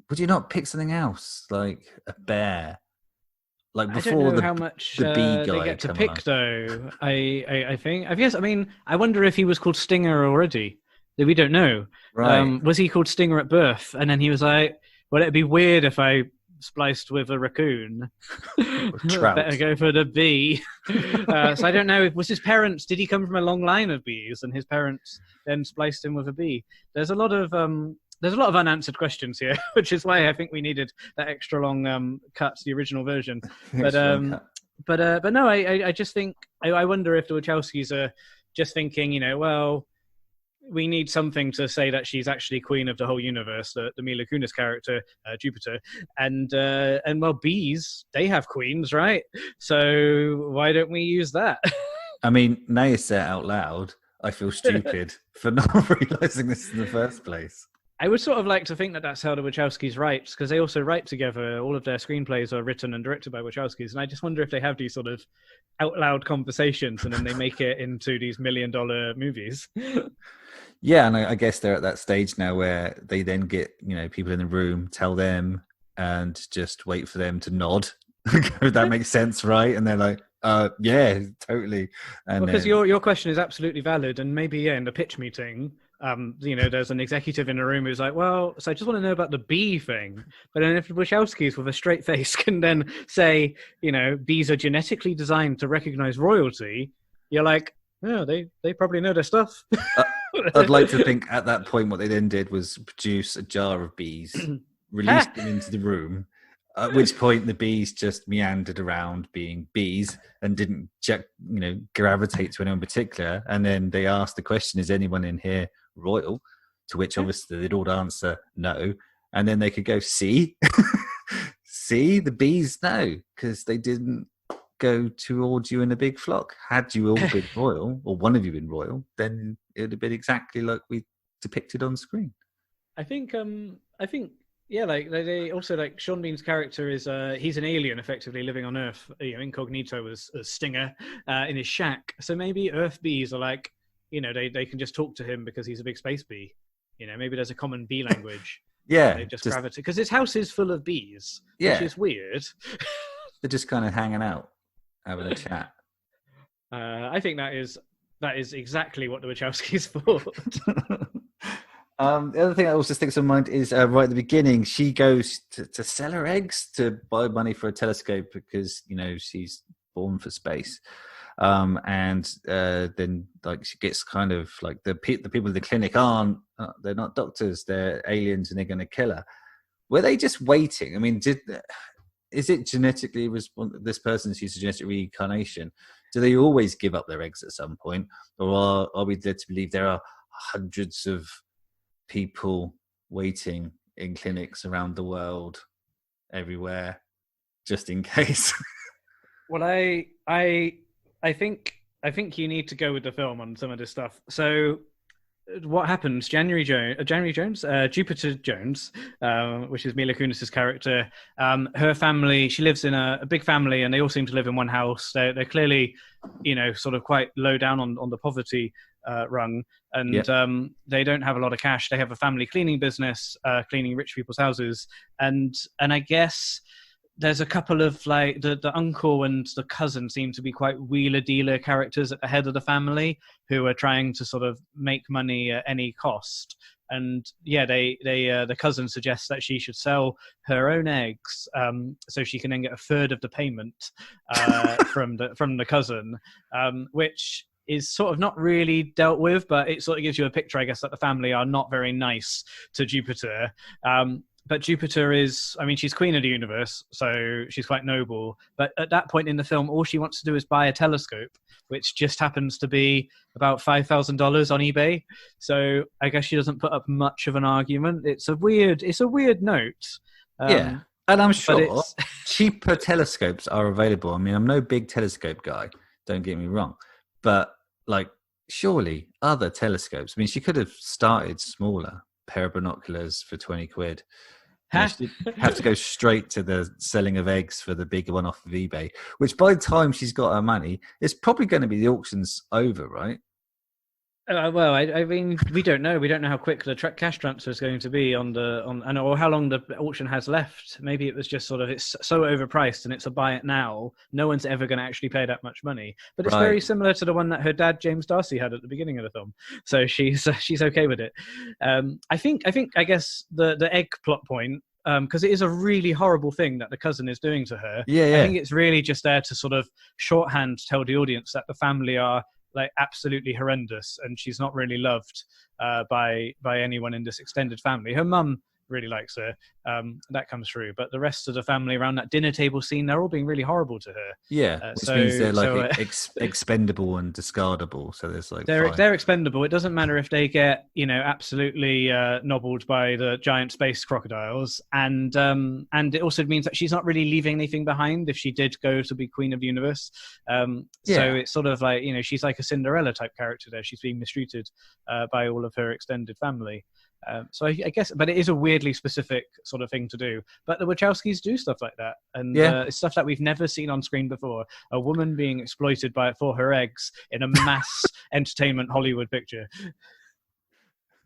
Would you not pick something else, like a bear? Like before I don't know how much the bee guy they get to pick, though. I think. I mean, I wonder if he was called Stinger already. We don't know. Right. Was he called Stinger at birth? And then he was like, well, it'd be weird if I spliced with a raccoon. Better go for the bee. So I don't know. Was his parents, did he come from a long line of bees and his parents then spliced him with a bee? There's a lot of unanswered questions here, which is why I think we needed that extra long cut to the original version. But no, I just think, I wonder if the Wachowskis are just thinking, well, we need something to say that she's actually queen of the whole universe, the Mila Kunis character, Jupiter. And well, bees, they have queens, right? So why don't we use that? I mean, now you say it out loud, I feel stupid for not realizing this in the first place. I would sort of like to think that that's how the Wachowskis write, because they also write together. All of their screenplays are written and directed by Wachowskis, and I just wonder if they have these sort of out-loud conversations and then they make it into these $1 million movies. Yeah, and I guess they're at that stage now where they then get, people in the room, tell them, and just wait for them to nod. That makes sense, right? And they're like, yeah, totally. And because your question is absolutely valid, and maybe in the pitch meeting, there's an executive in a room who's like, well, so I just want to know about the bee thing. But then if the Wachowskis with a straight face can then say, bees are genetically designed to recognize royalty, you're like, oh, they probably know their stuff. I'd like to think at that point what they then did was produce a jar of bees, release them into the room, at which point the bees just meandered around being bees and didn't gravitate to anyone in particular. And then they asked the question, is anyone in here royal? To which obviously they'd all answer no. And then they could go, see, the bees know, because they didn't go towards you in a big flock. Had you all been royal, or one of you been royal, then it would have been exactly like we depicted on screen. I think yeah, like they also, like, Sean Bean's character is he's an alien effectively living on Earth, incognito as Stinger in his shack. So maybe Earth bees are like, they can just talk to him because he's a big space bee. Maybe there's a common bee language. Yeah, they just gravitate, because his house is full of bees, which is weird. They're just kind of hanging out, having a chat. I think that is exactly what the Wachowskis thought. The other thing I also sticks in mind is right at the beginning, she goes to sell her eggs to buy money for a telescope because she's born for space. and then like she gets kind of like the people in the clinic aren't they're not doctors, they're aliens, and they're going to kill her. Were they just waiting? I mean, is it genetically this person's used to genetic reincarnation? Do they always give up their eggs at some point, or are we led to believe there are hundreds of people waiting in clinics around the world, everywhere, just in case? Well, I think you need to go with the film on some of this stuff. So, what happens? Jupiter Jones, which is Mila Kunis's character. Her family. She lives in a big family, and they all seem to live in one house. They're clearly, sort of quite low down on the poverty rung, and they don't have a lot of cash. They have a family cleaning business, cleaning rich people's houses, and I guess there's a couple of like the uncle and the cousin seem to be quite wheeler dealer characters at the head of the family who are trying to sort of make money at any cost. And the cousin suggests that she should sell her own eggs, so she can then get a third of the payment from the cousin, which is sort of not really dealt with, but it sort of gives you a picture, I guess, that the family are not very nice to Jupiter. But Jupiter is, she's queen of the universe, so she's quite noble. But at that point in the film, all she wants to do is buy a telescope, which just happens to be about $5,000 on eBay. So I guess she doesn't put up much of an argument. It's a weird note. And I'm sure cheaper telescopes are available. I mean, I'm no big telescope guy, don't get me wrong. But, like, surely other telescopes. I mean, she could have started smaller, pair of binoculars for 20 quid. She'd have to go straight to the selling of eggs for the bigger one off of eBay, which by the time she's got her money, it's probably going to be the auction's over, right? Well, I mean, we don't know. We don't know how quick the cash transfer is going to be or how long the auction has left. Maybe it was just sort of, it's so overpriced and it's a buy it now. No one's ever going to actually pay that much money. But it's very similar to the one that her dad, James Darcy, had at the beginning of the film. So she's okay with it. I guess the egg plot point, because it is a really horrible thing that the cousin is doing to her. Yeah. I think it's really just there to sort of shorthand tell the audience that the family are like absolutely horrendous, and she's not really loved by anyone in this extended family. Her mum really likes her. That comes through, but the rest of the family around that dinner table scene, they're all being really horrible to her. Which means they're like expendable and discardable. So there's like they're expendable. It doesn't matter if they get absolutely nobbled by the giant space crocodiles, and it also means that she's not really leaving anything behind if she did go to be queen of the universe. So it's sort of like she's like a Cinderella type character there. She's being mistreated by all of her extended family. So I guess, but it is a weirdly specific sort of thing to do. But the Wachowskis do stuff like that, and it's stuff that we've never seen on screen before. A woman being exploited for her eggs in a mass entertainment Hollywood picture.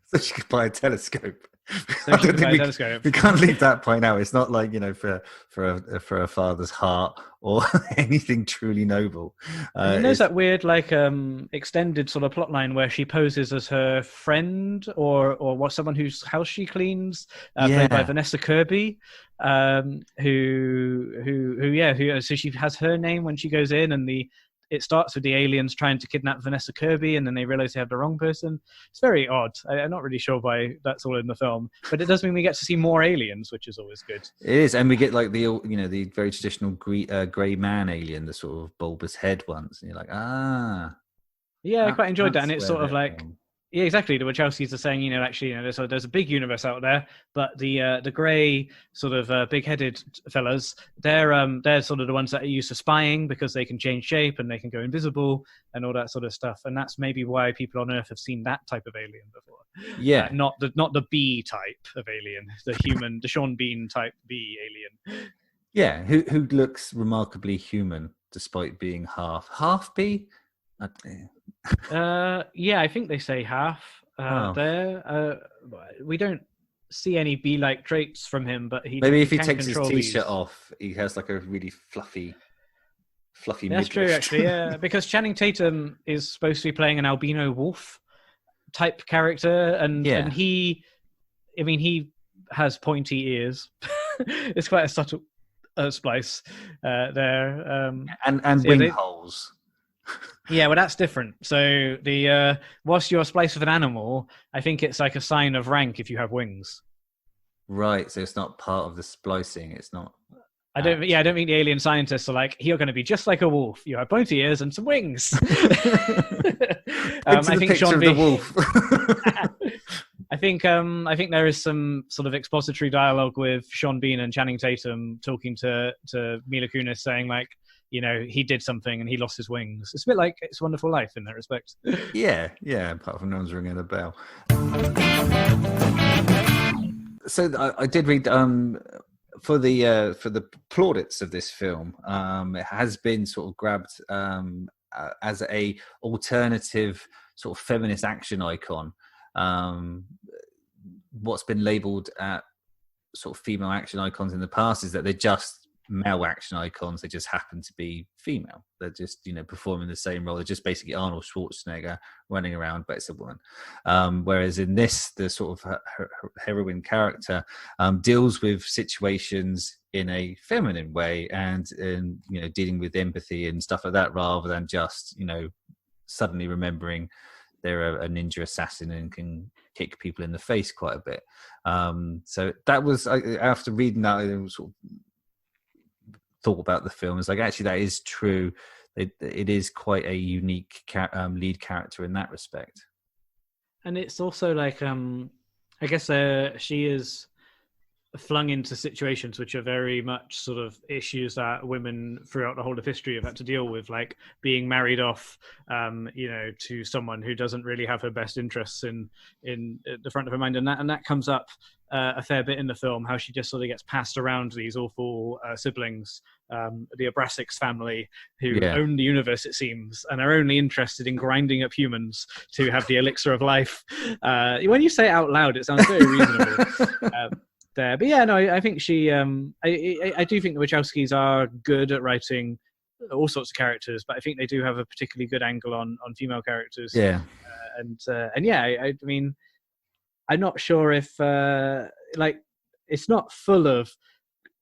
So she could buy a telescope. So she could buy a telescope. We can't leave that point out. It's not like for a father's heart or anything truly noble. There's that weird extended sort of plot line where she poses as her friend or someone whose house she cleans, played by Vanessa Kirby, who so she has her name when she goes in, and it starts with the aliens trying to kidnap Vanessa Kirby, and then they realize they have the wrong person. It's very odd. I'm not really sure why that's all in the film, but it does mean we get to see more aliens, which is always good. It is, and we get like the very traditional grey man alien, the sort of bulbous head ones, and you're like, Yeah, I quite enjoyed that, and it's sort of like. Yeah, exactly. The Wachowskis are saying, there's a big universe out there, but the grey sort of big-headed fellas, they're sort of the ones that are used to spying because they can change shape and they can go invisible and all that sort of stuff. And that's maybe why people on Earth have seen that type of alien before. Yeah, not the bee type of alien, the Sean Bean type bee alien. Yeah, who looks remarkably human despite being half bee. I think they say half there. We don't see any bee-like traits from him, but maybe if he takes his t-shirt off, he has like a really fluffy. That's true, actually. Yeah, because Channing Tatum is supposed to be playing an albino wolf type character, and he has pointy ears. It's quite a subtle splice there, and wing holes. Yeah, well, that's different. So the whilst you're spliced with an animal, I think it's like a sign of rank if you have wings. Right, so it's not part of the splicing. It's not. I don't think the alien scientists are like, you're going to be just like a wolf. You have pointy ears and some wings. I think picture of the wolf. I think there is some sort of expository dialogue with Sean Bean and Channing Tatum talking to Mila Kunis, saying like, you know, he did something and he lost his wings. It's a bit like It's a Wonderful Life in that respect. Yeah. Apart from no one's ringing a bell. So I did read for the plaudits of this film. It has been sort of grabbed as a alternative sort of feminist action icon. What's been labelled at sort of female action icons in the past is that they're just male action icons. They just happen to be female. They're just, you know, performing the same role. They're just basically Arnold Schwarzenegger running around, but it's a woman. Whereas in this, the sort of her heroine character deals with situations in a feminine way and you know, dealing with empathy and stuff like that, rather than just, you know, suddenly remembering they're a ninja assassin and can kick people in the face quite a bit. So that was, after reading that, I sort of thought about the film. It's like, actually, that is true. It is quite a unique lead character in that respect. And it's also like, I guess she is flung into situations which are very much sort of issues that women throughout the whole of history have had to deal with, like being married off, you know, to someone who doesn't really have her best interests in the front of her mind, and that comes up a fair bit in the film, how she just sort of gets passed around these awful siblings, the Abrasics family, who own the universe, it seems, and are only interested in grinding up humans to have the elixir of life. When you say it out loud, it sounds very reasonable. There, but yeah, no, I think she. I do think the Wachowskis are good at writing all sorts of characters, but I think they do have a particularly good angle on female characters. Yeah, and yeah, I mean, I'm not sure if like it's not full of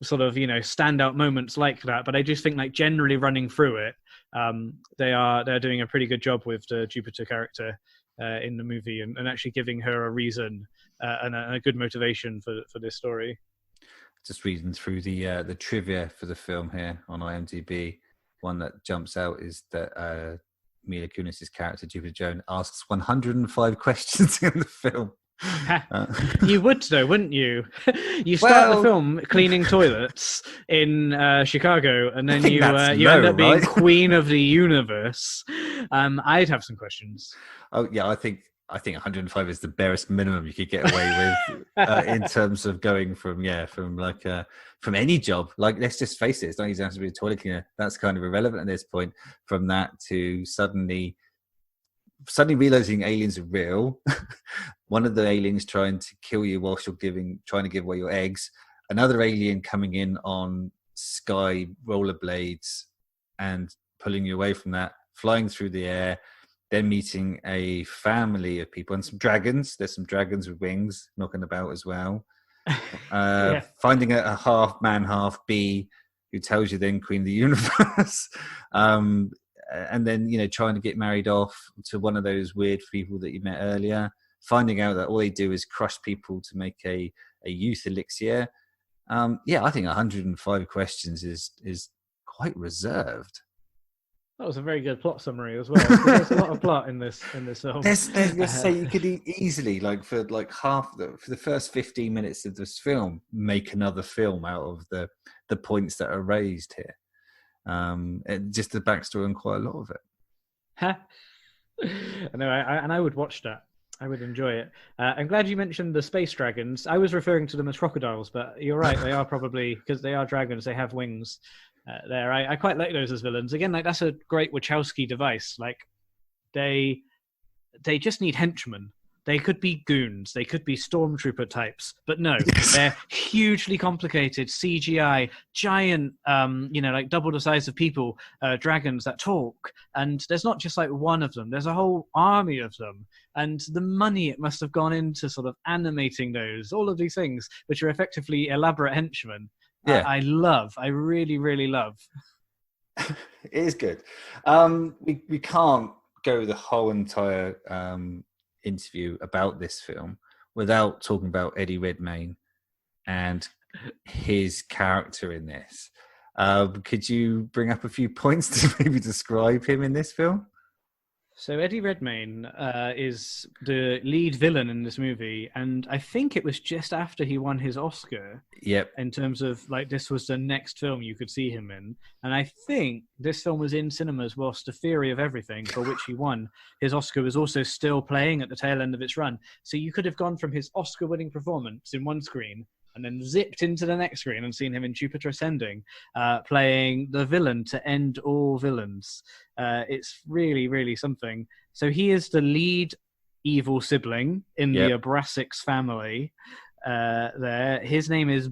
sort of, you know, standout moments like that, but I just think like generally running through it, they're doing a pretty good job with the Jupiter character in the movie, and actually giving her a reason and a good motivation for this story. Just reading through the trivia for the film here on IMDb, one that jumps out is that Mila Kunis' character Jupiter Jones asks 105 questions in the film. You would though, wouldn't you? You start the film cleaning toilets in Chicago, and then you end up being queen of the universe. I'd have some questions. Oh yeah, I think 105 is the barest minimum you could get away with in terms of going from any job. Like, let's just face it, it's not even have to be a toilet cleaner. That's kind of irrelevant at this point. From that to suddenly realizing aliens are real. One of the aliens trying to kill you whilst you're trying to give away your eggs. Another alien coming in on sky rollerblades and pulling you away from that, flying through the air, then meeting a family of people and some dragons. There's some dragons with wings knocking about as well. Finding a half man, half bee who tells you then Queen of the Universe. And then, you know, trying to get married off to one of those weird people that you met earlier, finding out that all they do is crush people to make a youth elixir. I think 105 questions is quite reserved. That was a very good plot summary as well. There's a lot of plot in this film. Say you could easily, like for the first 15 minutes of this film, make another film out of the points that are raised here. Just the backstory on quite a lot of it. I would watch that. I would enjoy it. I'm glad you mentioned the space dragons. I was referring to them as crocodiles, but you're right. They are probably, because they are dragons. They have wings. I quite like those as villains. Again, like that's a great Wachowski device. Like they just need henchmen. They could be goons. They could be stormtrooper types. But no, they're hugely complicated CGI, giant, like double the size of people, dragons that talk. And there's not just like one of them. There's a whole army of them. And the money it must have gone into sort of animating those, all of these things, which are effectively elaborate henchmen. I really, really love. It is good. We can't go the whole entire interview about this film without talking about Eddie Redmayne and his character in this. Could you bring up a few points to maybe describe him in this film? So Eddie Redmayne is the lead villain in this movie, and I think it was just after he won his Oscar. Yep. In terms of like, this was the next film you could see him in, and I think this film was in cinemas whilst The Theory of Everything, for which he won his Oscar, was also still playing at the tail end of its run. So you could have gone from his Oscar-winning performance in one screen and then zipped into the next screen and seen him in Jupiter Ascending, playing the villain to end all villains. It's really, really something. So he is the lead evil sibling in the Abraxas family. There, his name is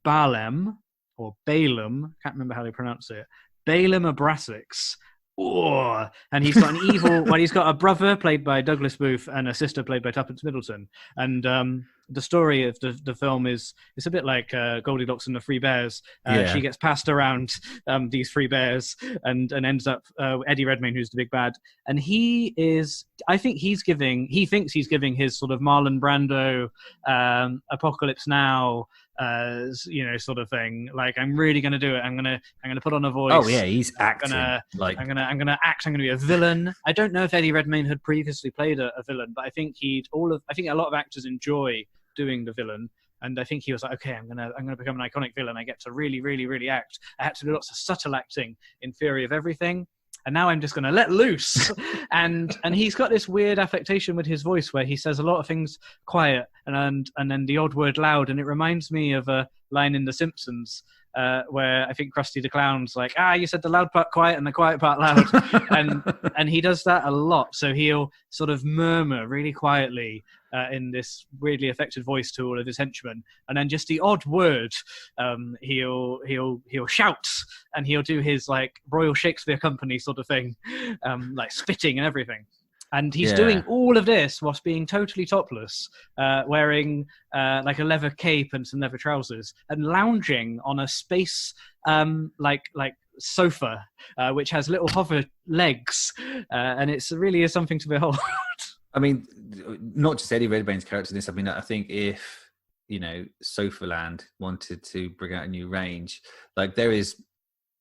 Balaam, or Balaam, can't remember how they pronounce it. Balaam Abraxas. Oh, and he's got an evil. Well, he's got a brother played by Douglas Booth and a sister played by Tuppence Middleton. And the story of the film is, it's a bit like Goldilocks and the Three Bears. She gets passed around these three bears and ends up Eddie Redmayne, who's the big bad. And he is, I think he thinks he's giving his sort of Marlon Brando, Apocalypse Now, sort of thing. Like, I'm really going to do it. I'm going to put on a voice. Oh yeah, he's acting. I'm going to act. I'm going to be a villain. I don't know if Eddie Redmayne had previously played a villain, but I think I think a lot of actors enjoy doing the villain. And I think he was like, okay, I'm gonna become an iconic villain. I get to really, really, really act. I had to do lots of subtle acting in Theory of Everything. And now I'm just going to let loose. and he's got this weird affectation with his voice where he says a lot of things quiet and then the odd word loud. And it reminds me of a line in The Simpsons where I think Krusty the Clown's like, you said the loud part quiet and the quiet part loud. and he does that a lot. So he'll sort of murmur really quietly in this weirdly affected voice to all of his henchmen, and then just the odd word, he'll shout, and he'll do his like Royal Shakespeare Company sort of thing, like spitting and everything. And he's doing all of this whilst being totally topless, wearing like a leather cape and some leather trousers, and lounging on a space like sofa, which has little hover legs, and it really is something to behold. I mean, not just Eddie Redmayne's character in this. I mean, I think if, Sofaland wanted to bring out a new range, like there is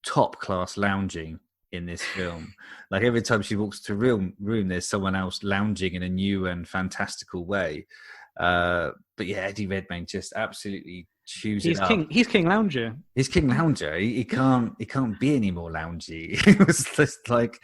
top class lounging in this film. Like every time she walks to a room, there's someone else lounging in a new and fantastical way. But yeah, Eddie Redmayne just absolutely chews it up. He's King Lounger. He's King Lounger. He can't be any more loungy. It was just like,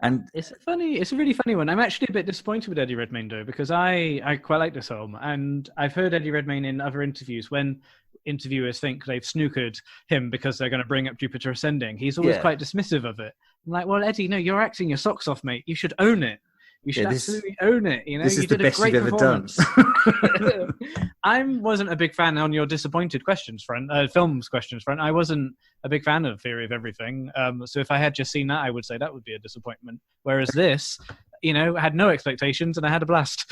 and it's a really funny one. I'm actually a bit disappointed with Eddie Redmayne though, because I quite like this film, and I've heard Eddie Redmayne in other interviews when interviewers think they've snookered him because they're going to bring up Jupiter Ascending. He's always quite dismissive of it. I'm like, well, Eddie, no, you're acting your socks off, mate. You should own it. You should absolutely own it. This is the best you've ever done. I wasn't a big fan on your disappointed questions front, films questions front. I wasn't a big fan of Theory of Everything. So if I had just seen that, I would say that would be a disappointment. Whereas this, I had no expectations and I had a blast.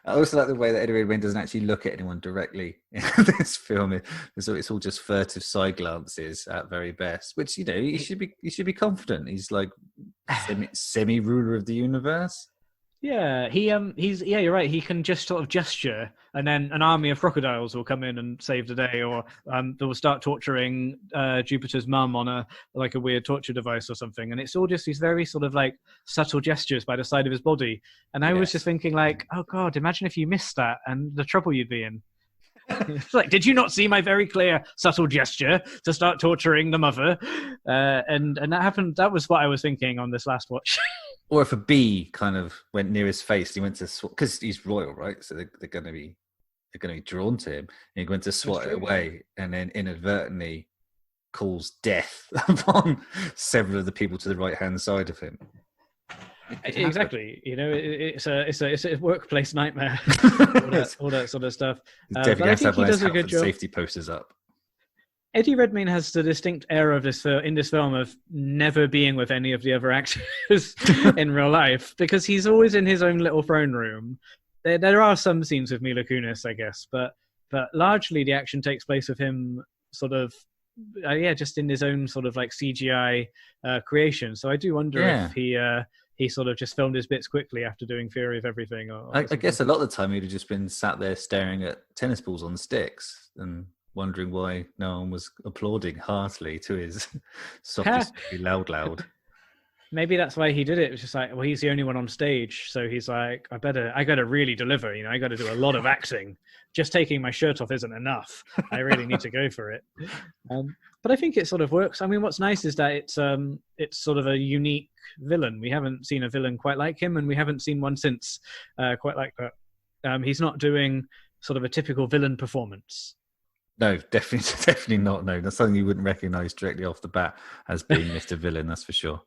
I also like the way that Eddie Redmayne doesn't actually look at anyone directly in this film. So it's all just furtive side glances at very best, which, he should be confident. He's like semi ruler of the universe. Yeah, you're right. He can just sort of gesture, and then an army of crocodiles will come in and save the day, or they will start torturing Jupiter's mum on a weird torture device or something. And it's all just these very sort of like subtle gestures by the side of his body. And I was just thinking like, oh God, imagine if you missed that and the trouble you'd be in. It's like, did you not see my very clear, subtle gesture to start torturing the mother? And that happened. That was what I was thinking on this last watch. Or if a bee kind of went near his face, he went to swat, because he's royal, right? So they're going to be drawn to him. And he went to swat it away, and then inadvertently calls death upon several of the people to the right hand side of him. Exactly. It's a workplace nightmare. all that sort of stuff. David Gass had his health and safety posters up. Eddie Redmayne has the distinct air of in this film of never being with any of the other actors in real life, because he's always in his own little throne room. There are some scenes with Mila Kunis, I guess, but largely the action takes place with him sort of just in his own sort of like CGI creation. So I do wonder if he sort of just filmed his bits quickly after doing Theory of Everything. I guess a lot of the time he'd have just been sat there staring at tennis balls on sticks and wondering why no one was applauding heartily to his softest loud. Maybe that's why he did it. It was just like, well, he's the only one on stage, so he's like, I got to really deliver. I got to do a lot of acting. Just taking my shirt off isn't enough. I really need to go for it. But I think it sort of works. I mean, what's nice is that it's sort of a unique villain. We haven't seen a villain quite like him, and we haven't seen one since quite like that. He's not doing sort of a typical villain performance. No, definitely not. No, that's something you wouldn't recognise directly off the bat as being Mr. Villain. That's for sure.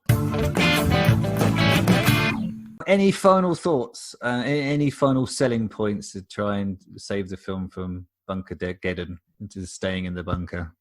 Any final thoughts? Any final selling points to try and save the film from Bunker-geddon into staying in the bunker?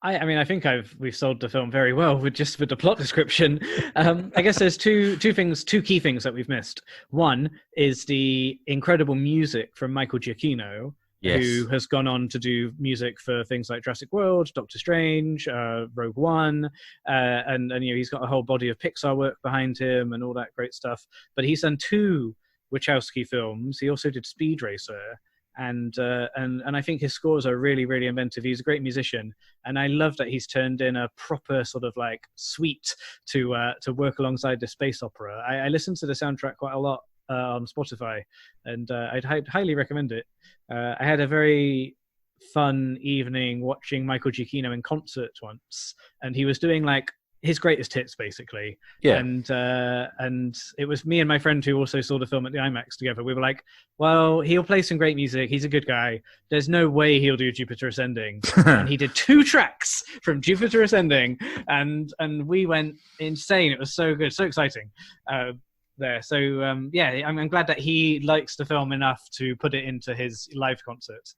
I mean, I think we've sold the film very well with the plot description. I guess there's two key things that we've missed. One is the incredible music from Michael Giacchino. Yes. Who has gone on to do music for things like Jurassic World, Doctor Strange, Rogue One, and he's got a whole body of Pixar work behind him and all that great stuff. But he's done 2 Wachowski films. He also did Speed Racer, and I think his scores are really, really inventive. He's a great musician, and I love that he's turned in a proper sort of like suite to work alongside the space opera. I listened to the soundtrack quite a lot on Spotify, and I'd highly recommend it. I had a very fun evening watching Michael Giacchino in concert once, and he was doing like his greatest hits basically. Yeah. And it was me and my friend who also saw the film at the IMAX together. We were like, well, he'll play some great music. He's a good guy. There's no way he'll do Jupiter Ascending. And he did 2 tracks from Jupiter Ascending, and we went insane. It was so good, so exciting. There. So, I'm glad that he likes the film enough to put it into his live concerts.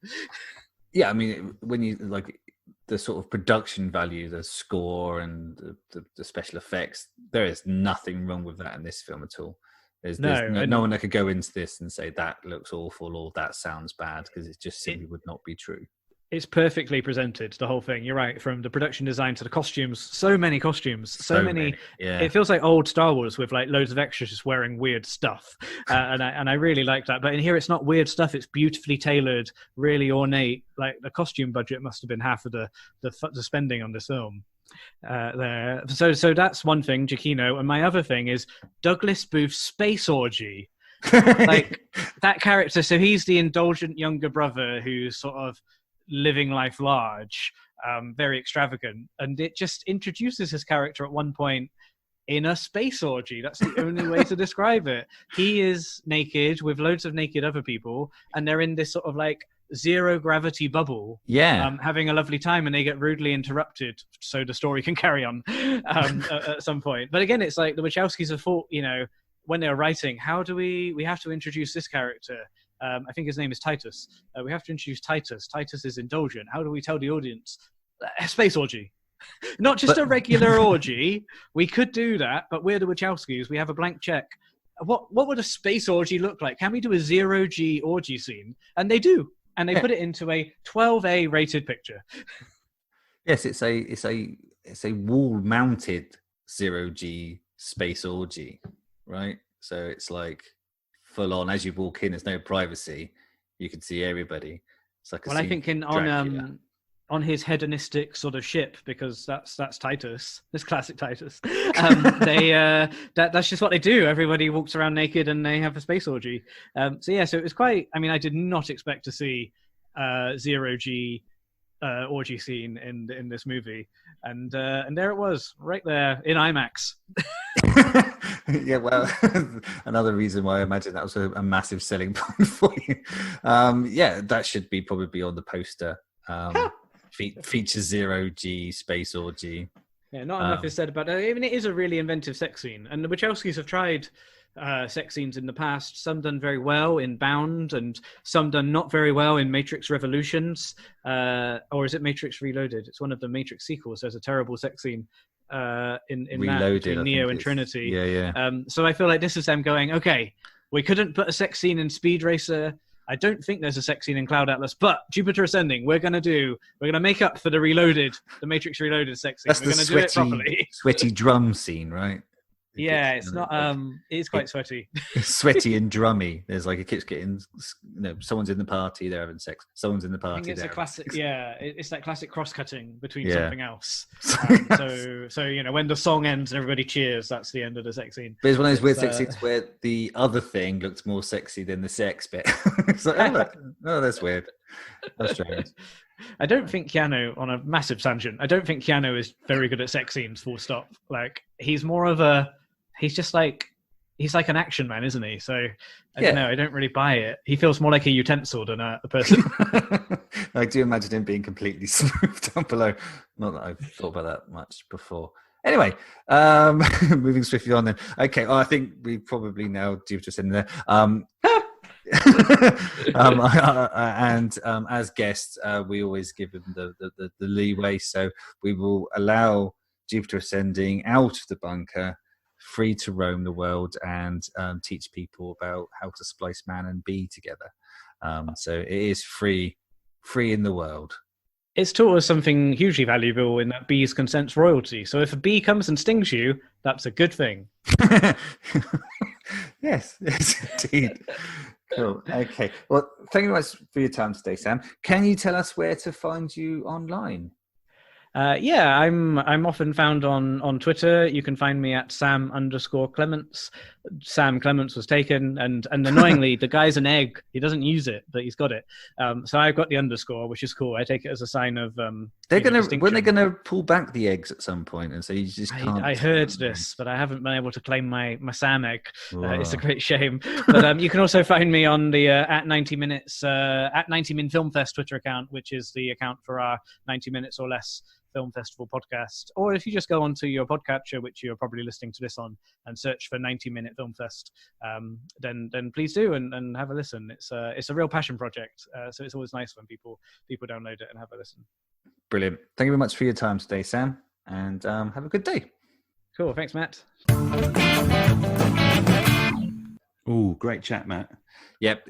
Yeah, I mean, when you like the sort of production value, the score and the special effects, there is nothing wrong with that in this film at all. There's no one that could go into this and say that looks awful or that sounds bad, because it just simply would not be true. It's perfectly presented, the whole thing. You're right, from the production design to the costumes. So many costumes, so many. Yeah. It feels like old Star Wars with like loads of extras just wearing weird stuff, and I really like that. But in here, it's not weird stuff. It's beautifully tailored, really ornate. Like the costume budget must have been half of the spending on this film. There. So that's one thing, Giacchino, and my other thing is Douglas Booth's space orgy. Like that character. So he's the indulgent younger brother who's sort of living life large, very extravagant, and it just introduces his character at one point in a space orgy. That's the only way to describe it. He is naked with loads of naked other people, and they're in this sort of like zero gravity bubble, having a lovely time, and they get rudely interrupted so the story can carry on at some point. But again, it's like the Wachowskis have thought, when they were writing, how do we have to introduce this character? I think his name is Titus. We have to introduce Titus. Titus is indulgent. How do we tell the audience? Space orgy. Not just a regular orgy. We could do that, but we're the Wachowskis. We have a blank check. What would a space orgy look like? Can we do a 0G orgy scene? And they do. And they put it into a 12A rated picture. Yes, it's a wall-mounted 0G space orgy, right? So it's like full on. As you walk in, there's no privacy. You can see everybody. It's like I think on his hedonistic sort of ship, because that's Titus. This classic Titus. That's just what they do. Everybody walks around naked and they have a space orgy. So it was quite. I mean, I did not expect to see 0G orgy scene in this movie, and there it was, right there in IMAX. Yeah, well, another reason why I imagine that was a massive selling point for you. That should probably be on the poster. Features 0G space orgy. Yeah, not enough is said about it. I mean, it is a really inventive sex scene, and the Wachowskis have tried sex scenes in the past. Some done very well in Bound, and some done not very well in Matrix Revolutions, or is it Matrix Reloaded? It's one of the Matrix sequels. There's a terrible sex scene in Reloaded, that between Neo and Trinity. Yeah. So I feel like this is them going, okay, we couldn't put a sex scene in Speed Racer. I don't think there's a sex scene in Cloud Atlas, but Jupiter Ascending, we're going to make up for the Matrix Reloaded sex scene. That's we're going to do it properly. Sweaty drum scene, right? Yeah, it's not. It is quite sweaty. Sweaty and drummy. There's like it keeps getting. Someone's in the party, they're having sex. Someone's in the party. I think it's a classic. Yeah, it's that classic cross-cutting between Yeah. something else. So when the song ends and everybody cheers, that's the end of the sex scene. But it's one of those weird sex scenes where the other thing looks more sexy than the sex bit. It's like, oh, that's weird. That's strange. I don't think Keanu, on a massive tangent, I don't think Keanu is very good at sex scenes, full stop. Like, he's more of a, he's like an action man, isn't he? So, I don't know, I don't really buy it. He feels more like a utensil than a person. I do imagine him being completely smooth down below. Not that I've thought about that much before. Anyway, moving swiftly on then. Okay, I think we probably now due to send there. And as guests, we always give them the leeway, so we will allow Jupiter Ascending out of the bunker, free to roam the world and teach people about how to splice man and bee together. So it is free in the world. It's taught us something hugely valuable in that bees consent's royalty. So if a bee comes and stings you, that's a good thing. Yes, indeed. Cool. Okay. Well, thank you very much for your time today, Sam. Can you tell us where to find you online? I'm often found on Twitter. You can find me at Sam_Clements. Sam Clements was taken, and annoyingly, the guy's an egg. He doesn't use it, but he's got it. So I've got the underscore, which is cool. I take it as a sign of when they're gonna pull back the eggs at some point, and so you just can't. I heard this, but I haven't been able to claim my Sam egg. It's a great shame. But you can also find me on the at 90 minutes at 90 Min Film Fest Twitter account, which is the account for our 90 minutes or less film festival podcast. Or if you just go onto your podcatcher, which you're probably listening to this on, and search for 90 Minute Film Fest, then please do and have a listen. It's a real passion project, so it's always nice when people download it and have a listen. Brilliant. Thank you very much for your time today, Sam, and have a good day. Cool. Thanks, Matt. Oh, great chat, Matt. Yep.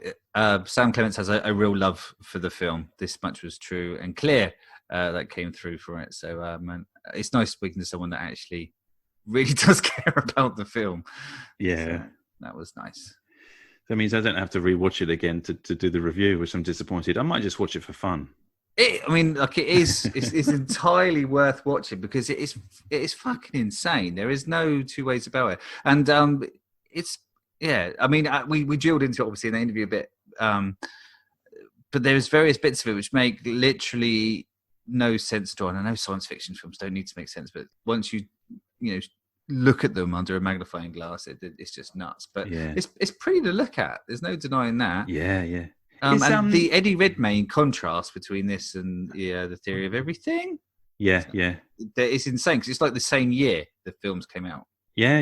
Sam Clements has a real love for the film. This much was true and clear. That came through for it. So it's nice speaking to someone that actually really does care about the film. Yeah. So that was nice. That means I don't have to rewatch it again to do the review, which I'm disappointed. I might just watch it for fun. It's entirely worth watching because it is fucking insane. There is no two ways about it. And we drilled into it obviously in the interview a bit. But there's various bits of it which make literally no sense at all. And I know science fiction films don't need to make sense, but once you look at them under a magnifying glass, it's just nuts. But it's pretty to look at. There's no denying that. Yeah. And the Eddie Redmayne contrast between this and the Theory of Everything. Yeah. It's insane because it's like the same year the films came out. Yeah.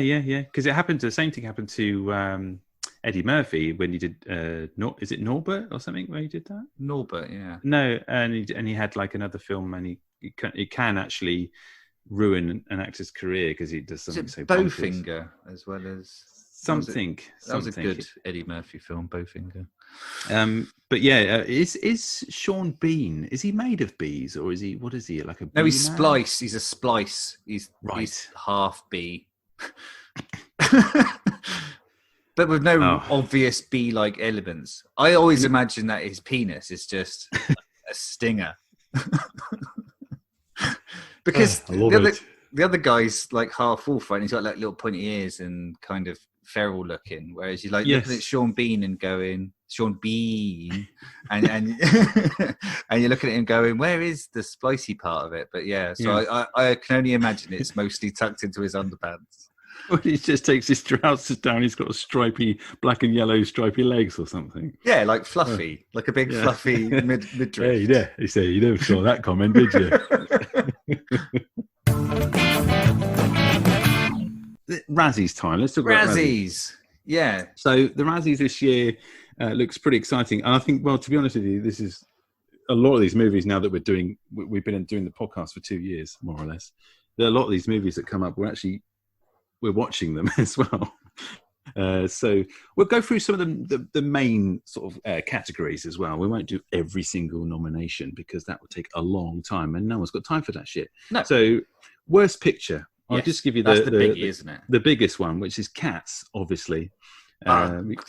Because the same thing happened to Eddie Murphy when he did is it Norbert or something where he did that? Norbert, yeah. No, and he had like another film, and it can actually ruin an actor's career because he does something so Bowfinger as well as something. That was a good Eddie Murphy film, Bowfinger. But is Sean Bean? Is he made of bees or is he? What is he like a? No, he's splice. He's a splice. He's half bee. But with no obvious bee-like elements. I always imagine that his penis is just a stinger. Because the other guy's like half wolf, right? And he's got like little pointy ears and kind of feral looking. Whereas you looking at Sean Bean and going, Sean Bean, and and you're looking at him going, where is the splicey part of it? But I can only imagine it's mostly tucked into his underpants. Well, he just takes his trousers down. He's got stripy, black and yellow stripy legs or something. Yeah, like fluffy, like a big fluffy midriff. Yeah, he said, you never saw that comment, did you? Razzie's time. Let's talk about Razzies. Yeah. So the Razzies this year looks pretty exciting. And I think, well, to be honest with you, this is a lot of these movies now that we've been doing the podcast for 2 years, more or less. There are a lot of these movies that come up. We're watching them as well. So we'll go through some of the main sort of categories as well. We won't do every single nomination because that would take a long time, and no one's got time for that shit. No. So, worst picture. I'll just give you that's the biggie, isn't it? The biggest one, which is Cats, obviously.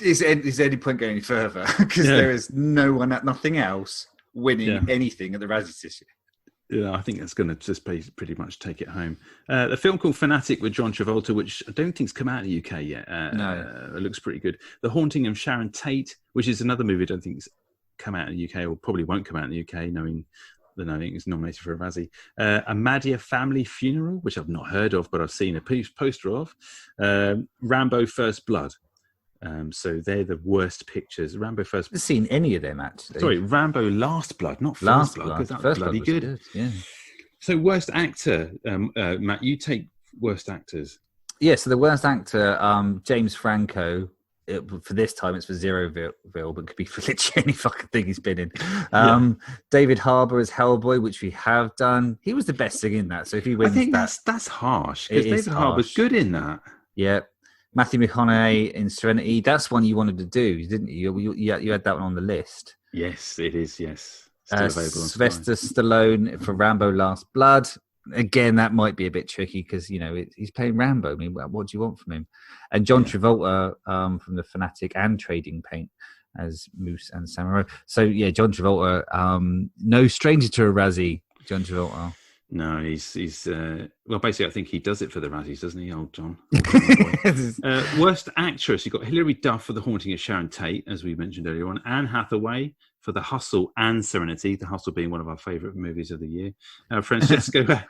Is there any point going any further? Because there is nothing else winning anything at the Razzies this year. Yeah, I think that's going to just pretty much take it home. A film called Fanatic with John Travolta, which I don't think's come out in the UK yet. No. It looks pretty good. The Haunting of Sharon Tate, which is another movie I don't think's come out in the UK, or probably won't come out in the UK, knowing that I think it's nominated for a Razzie. A Madea Family Funeral, which I've not heard of, but I've seen a poster of. Rambo First Blood. So they're the worst pictures. Rambo First. I've seen any of them actually. Sorry, Rambo Last Blood, not First Blood, because that's bloody good. Yeah. So worst actor, Matt, you take worst actors. Yeah. So the worst actor, James Franco. For this time, it's for Zeroville, but could be for literally any fucking thing he's been in. David Harbour as Hellboy, which we have done. He was the best thing in that. So if he wins, I think that's harsh because David Harbour's good in that. Yeah. Matthew McConaughey in Serenity. That's one you wanted to do, didn't you? You had that one on the list. Yes, it is. Yes, still available. Sylvester Stallone for Rambo: Last Blood. Again, that might be a bit tricky because he's playing Rambo. I mean, what do you want from him? And John Travolta from The Fanatic and Trading Paint as Moose and Samurai. So yeah, John Travolta, no stranger to a Razzie. John Travolta. No, he's well. Basically, I think he does it for the Razzies, doesn't he, old John? Worst actress, you got Hilary Duff for The Haunting of Sharon Tate, as we mentioned earlier on. Anne Hathaway for The Hustle and Serenity. The Hustle being one of our favourite movies of the year. Francesca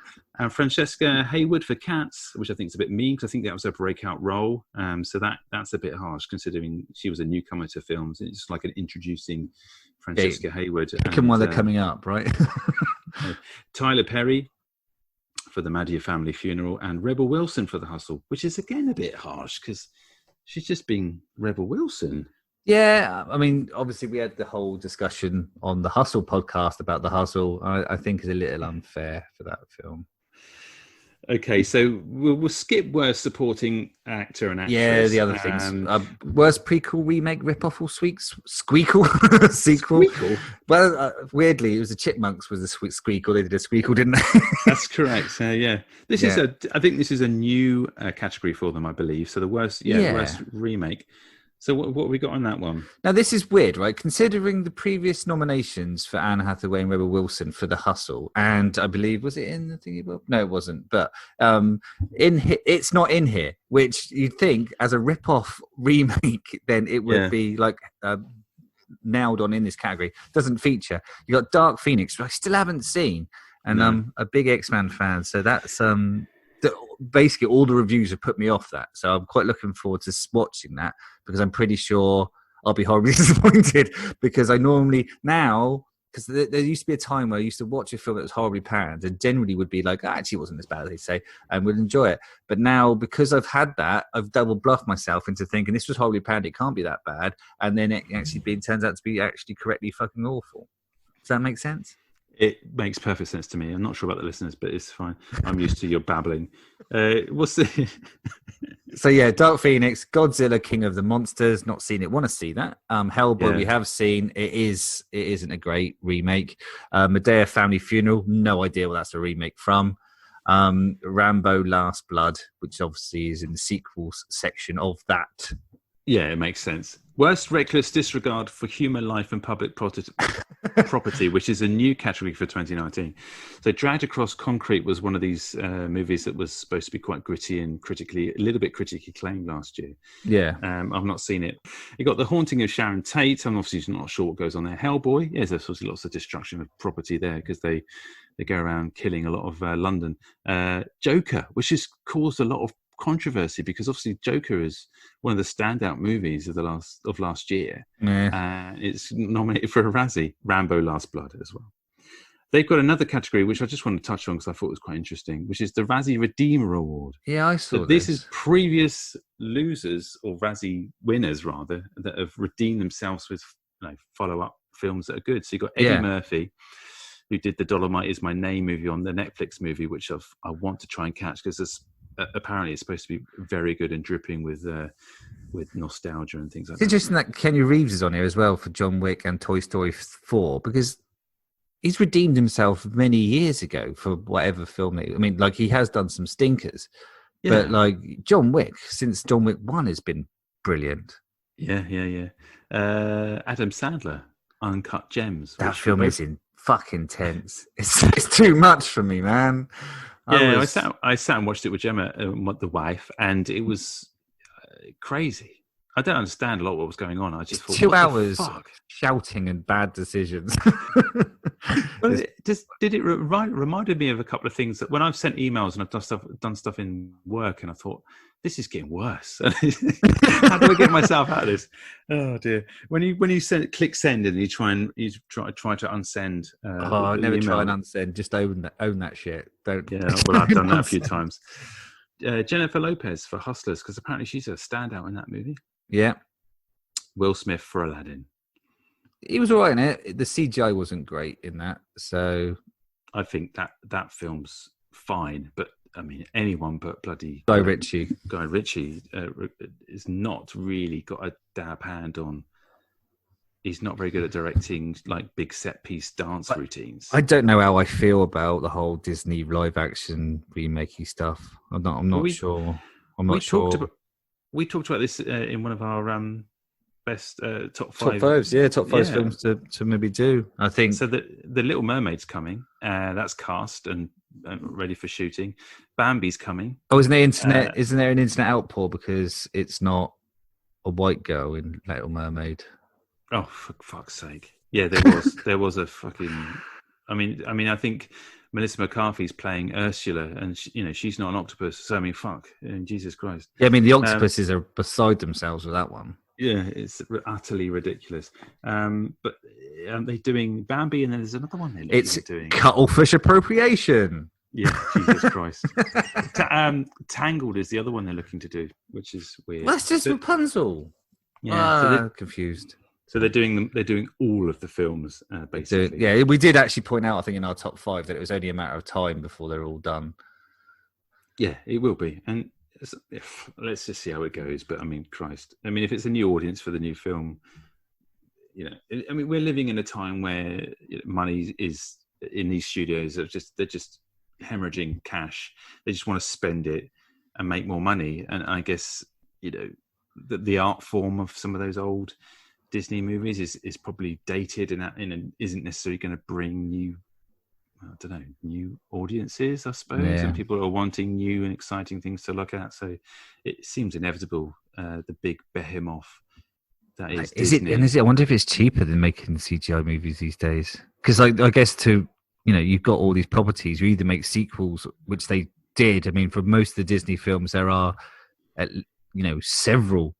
Hayward for Cats, which I think is a bit mean because I think that was her breakout role. So that's a bit harsh considering she was a newcomer to films. It's like an introducing Francesca Hayward. Become while they're coming up, right? Tyler Perry for The Madea Family Funeral and Rebel Wilson for The Hustle, which is again a bit harsh because she's just been Rebel Wilson. Yeah, I mean, obviously we had the whole discussion on the Hustle podcast about The Hustle. I think is a little unfair for that film. Okay, so we'll skip worst supporting actor and actress. Yeah, the other things. Worst prequel, remake, rip-off, or squeakle? Sequel? Squeakle? Well, weirdly, it was the Chipmunks was the squeakle. They did a squeakle, didn't they? That's correct. Yeah. I think this is a new category for them, I believe. So the worst remake. So what have we got on that one? Now, this is weird, right? Considering the previous nominations for Anne Hathaway and Rebel Wilson for The Hustle, and I believe, was it in the thingy book? No, it wasn't. But it's not in here, which you'd think as a rip-off remake, then it would be like nailed on in this category. Doesn't feature. You got Dark Phoenix, which I still haven't seen, and I'm a big X-Men fan, so that's basically all the reviews have put me off that. So I'm quite looking forward to watching that because I'm pretty sure I'll be horribly disappointed because I normally now, because there used to be a time where I used to watch a film that was horribly panned and generally would be like, actually it wasn't as bad as they say, and would enjoy it. But now, because I've had that, I've double bluffed myself into thinking this was horribly panned, it can't be that bad. And then it actually turns out to be actually correctly fucking awful. Does that make sense? It makes perfect sense to me. I'm not sure about the listeners, but it's fine. I'm used to your babbling. What's the... So yeah, Dark Phoenix, Godzilla, King of the Monsters. Not seen it. Want to see that? Hellboy, we have seen. It isn't a great remake. Madea Family Funeral. No idea what that's a remake from. Rambo: Last Blood, which obviously is in the sequels section of that. Yeah, it makes sense. Worst reckless disregard for human life and public property, which is a new category for 2019. So Dragged Across Concrete was one of these movies that was supposed to be quite gritty and a little bit critically acclaimed last year. Yeah. I've not seen it. You got The Haunting of Sharon Tate. I'm obviously not sure what goes on there. Hellboy. Yeah, there's obviously lots of destruction of property there because they go around killing a lot of London. Joker, which has caused a lot of controversy because obviously Joker is one of the standout movies of last year. It's nominated for a Razzie. Rambo: Last Blood as well. They've got another category which I just want to touch on because I thought it was quite interesting, which is the Razzie Redeemer Award. Yeah, I saw this is previous losers or Razzie winners rather that have redeemed themselves with follow-up films that are good. So you've got Eddie Murphy, who did the Dolomite Is My Name movie on the Netflix movie, which I want to try and catch because apparently it's supposed to be very good and dripping with with nostalgia and things like It's that. interesting that Kenny Reeves is on here as well for John Wick and Toy Story 4 because he's redeemed himself many years ago for whatever film. I mean, like he has done some stinkers, but like John Wick since John Wick 1 has been brilliant. Yeah. Adam Sandler, Uncut Gems. That film is fucking tense. It's too much for me, man. I sat and watched it with Gemma, the wife, and it was crazy. I don't understand a lot of what was going on. I just thought 2 hours shouting and bad decisions. Well, it reminded me of a couple of things that when I've sent emails and I've done stuff in work, and I thought this is getting worse. How do I get myself out of this? Oh dear! When you click send and you try to unsend. I never try and unsend. Just own that shit. Don't. Yeah, well, I've done that a few times. Jennifer Lopez for Hustlers, because apparently she's a standout in that movie. Yeah. Will Smith for Aladdin. He was all right in it. The CGI wasn't great in that, so I think that film's fine. But I mean, anyone but bloody Guy Ritchie is not really got a dab hand on. He's not very good at directing like big set piece dance routines. I don't know how I feel about the whole Disney live action remakey stuff. I'm not sure. We talked about this in one of our best top five films to maybe do. I think so. The Little Mermaid's coming. That's cast and ready for shooting. Bambi's coming. Oh, isn't there an internet outpour because it's not a white girl in Little Mermaid? Oh, for fuck's sake! Yeah, there was a fucking. I mean, I think Melissa McCarthy's playing Ursula, and she's not an octopus. So I mean, fuck, Jesus Christ. Yeah, I mean the octopuses are beside themselves with that one. Yeah, it's utterly ridiculous. But they're doing Bambi, and then there's another one they're doing. Cuttlefish appropriation. Yeah, Jesus Christ. Tangled is the other one they're looking to do, which is weird. Well, that's just Rapunzel. Yeah, so they're confused. So they're doing all of the films, basically. Yeah, we did actually point out, I think, in our top 5 that it was only a matter of time before they're all done. Yeah, it will be. And let's just see how it goes. But I mean, Christ. I mean, if it's a new audience for the new film, I mean, we're living in a time where money is in these studios. They're just hemorrhaging cash. They just want to spend it and make more money. And I guess, the art form of some of those old Disney movies is probably dated and isn't necessarily going to bring new audiences, I suppose. Yeah. And people are wanting new and exciting things to look at. So it seems inevitable. The big behemoth that is Disney. I wonder if it's cheaper than making CGI movies these days. Because I guess you've got all these properties. You either make sequels, which they did. I mean, for most of the Disney films, there are several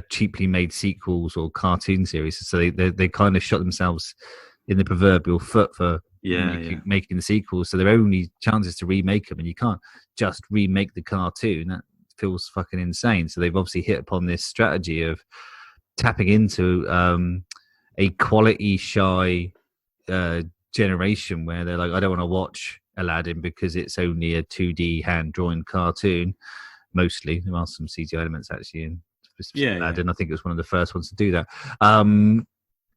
cheaply made sequels or cartoon series, so they kind of shot themselves in the proverbial foot for making the sequels. So their only chances to remake them, and you can't just remake the cartoon. That feels fucking insane. So they've obviously hit upon this strategy of tapping into a quality shy generation where they're like, I don't want to watch Aladdin because it's only a 2D hand drawn cartoon. Mostly, there are some CGI elements actually in. Aladdin. I think it was one of the first ones to do that. And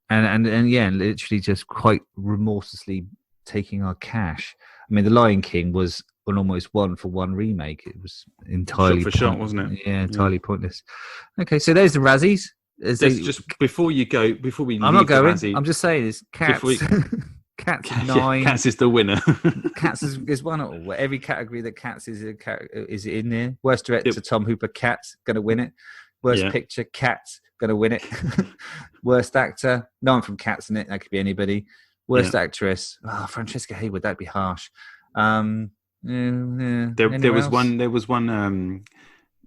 literally just quite remorselessly taking our cash. I mean, The Lion King was an almost 1-for-1 remake. It was entirely shot for shot, wasn't it? Yeah, entirely pointless. Okay, so there's the Razzies. Just before we I'm not going. Razzie, I'm just saying, it's Cats. Cats 9. Cats is the winner. Cats is one at all. Every category that Cats is in there. Worst director, Tom Hooper. Cats gonna win it. Worst picture, Cats gonna win it. Worst actor, no one from Cats in it. That could be anybody. Worst actress, Francesca Hayward. That'd be harsh. There was one.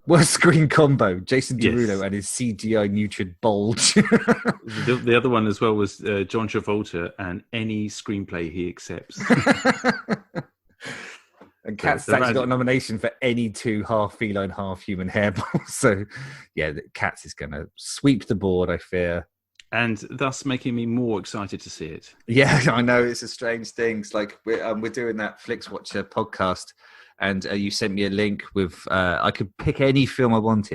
Worst screen combo: Jason Derulo and his CGI neutered bulge. The other one as well was John Travolta and any screenplay he accepts. And Cats actually got a nomination for any 2 half feline, half human hairballs. So, Cats is going to sweep the board, I fear. And thus making me more excited to see it. Yeah, I know. It's a strange thing. It's like we're doing that Flix Watcher podcast and you sent me a link with I could pick any film I wanted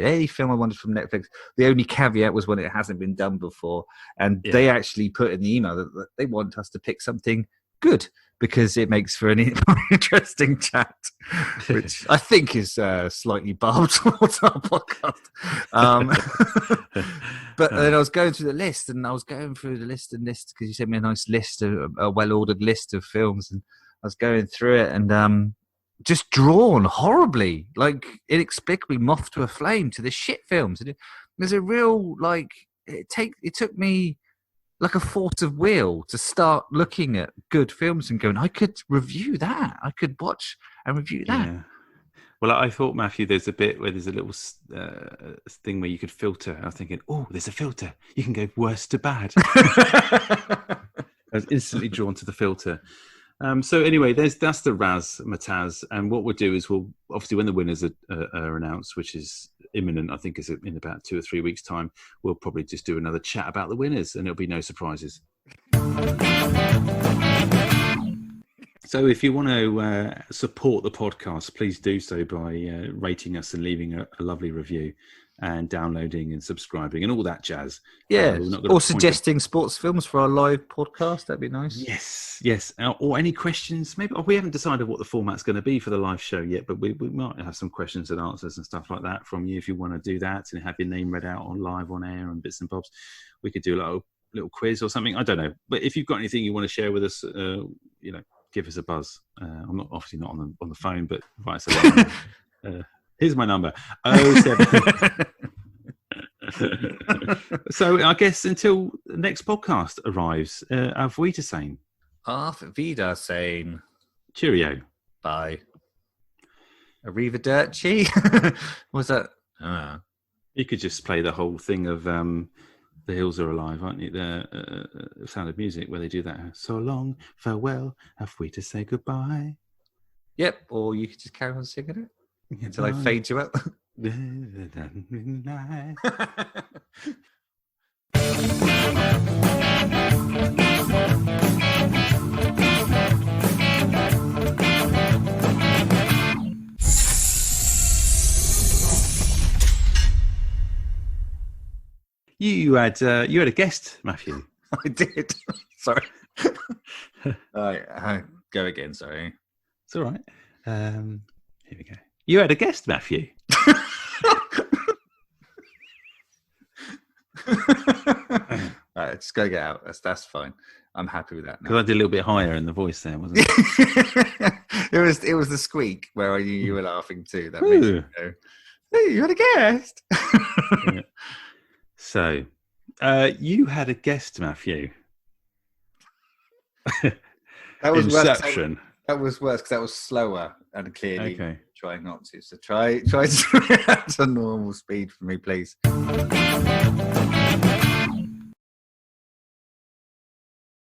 from Netflix. The only caveat was when it hasn't been done before, and they actually put in the email that they want us to pick something good because it makes for an interesting chat, which I think is slightly barbed towards our podcast. But then I was going through the list because you sent me a nice list, a well-ordered list of films, and I was going through it and just drawn horribly, like inexplicably moth to a flame to the shit films. There's a real, like, it took me like a force of will to start looking at good films and going, I could review that. I could watch and review that. Yeah. Well, I thought, Matthew, there's a bit where there's a little thing where you could filter. I was thinking, oh, there's a filter. You can go worst to bad. I was instantly drawn to the filter. So anyway, that's the Razzmatazz. And what we'll do is we'll, obviously, when the winners are announced, which is imminent, I think is in about 2 or 3 weeks' time, we'll probably just do another chat about the winners and it'll be no surprises. So if you want to support the podcast, please do so by rating us and leaving a lovely review and downloading and subscribing and all that jazz. Yeah, or suggesting sports films for our live podcast. That'd be nice. Yes. Or any questions. Maybe we haven't decided what the format's going to be for the live show yet, but we might have some questions and answers and stuff like that from you if you want to do that and have your name read out on live on air and bits and bobs. We could do a little quiz or something. I don't know. But if you've got anything you want to share with us, give us a buzz. I'm not on the phone, but write us a line. Here's my number. 07. So I guess until the next podcast arrives, auf Wiedersehen. Auf Wiedersehen. Cheerio. Bye. Arrivederci. What's that? You could just play the whole thing of The Hills Are Alive, aren't you? The Sound of Music, where they do that. So long, farewell, have we to say goodbye? Yep, or you could just carry on singing it until I fade you out. You had a guest, Matthew. I did. Sorry. All right, go again. Sorry. It's all right. Here we go. You had a guest, Matthew. All right, just go get out. That's fine. I'm happy with that now. Because I did a little bit higher in the voice there, wasn't it? It was the squeak where I knew you were laughing too. That made you go, hey, you had a guest. Yeah. So, you had a guest, Matthew. That was Inception. Worse. That was worse because that was slower and clearly trying not to. So try to at a normal speed for me, please.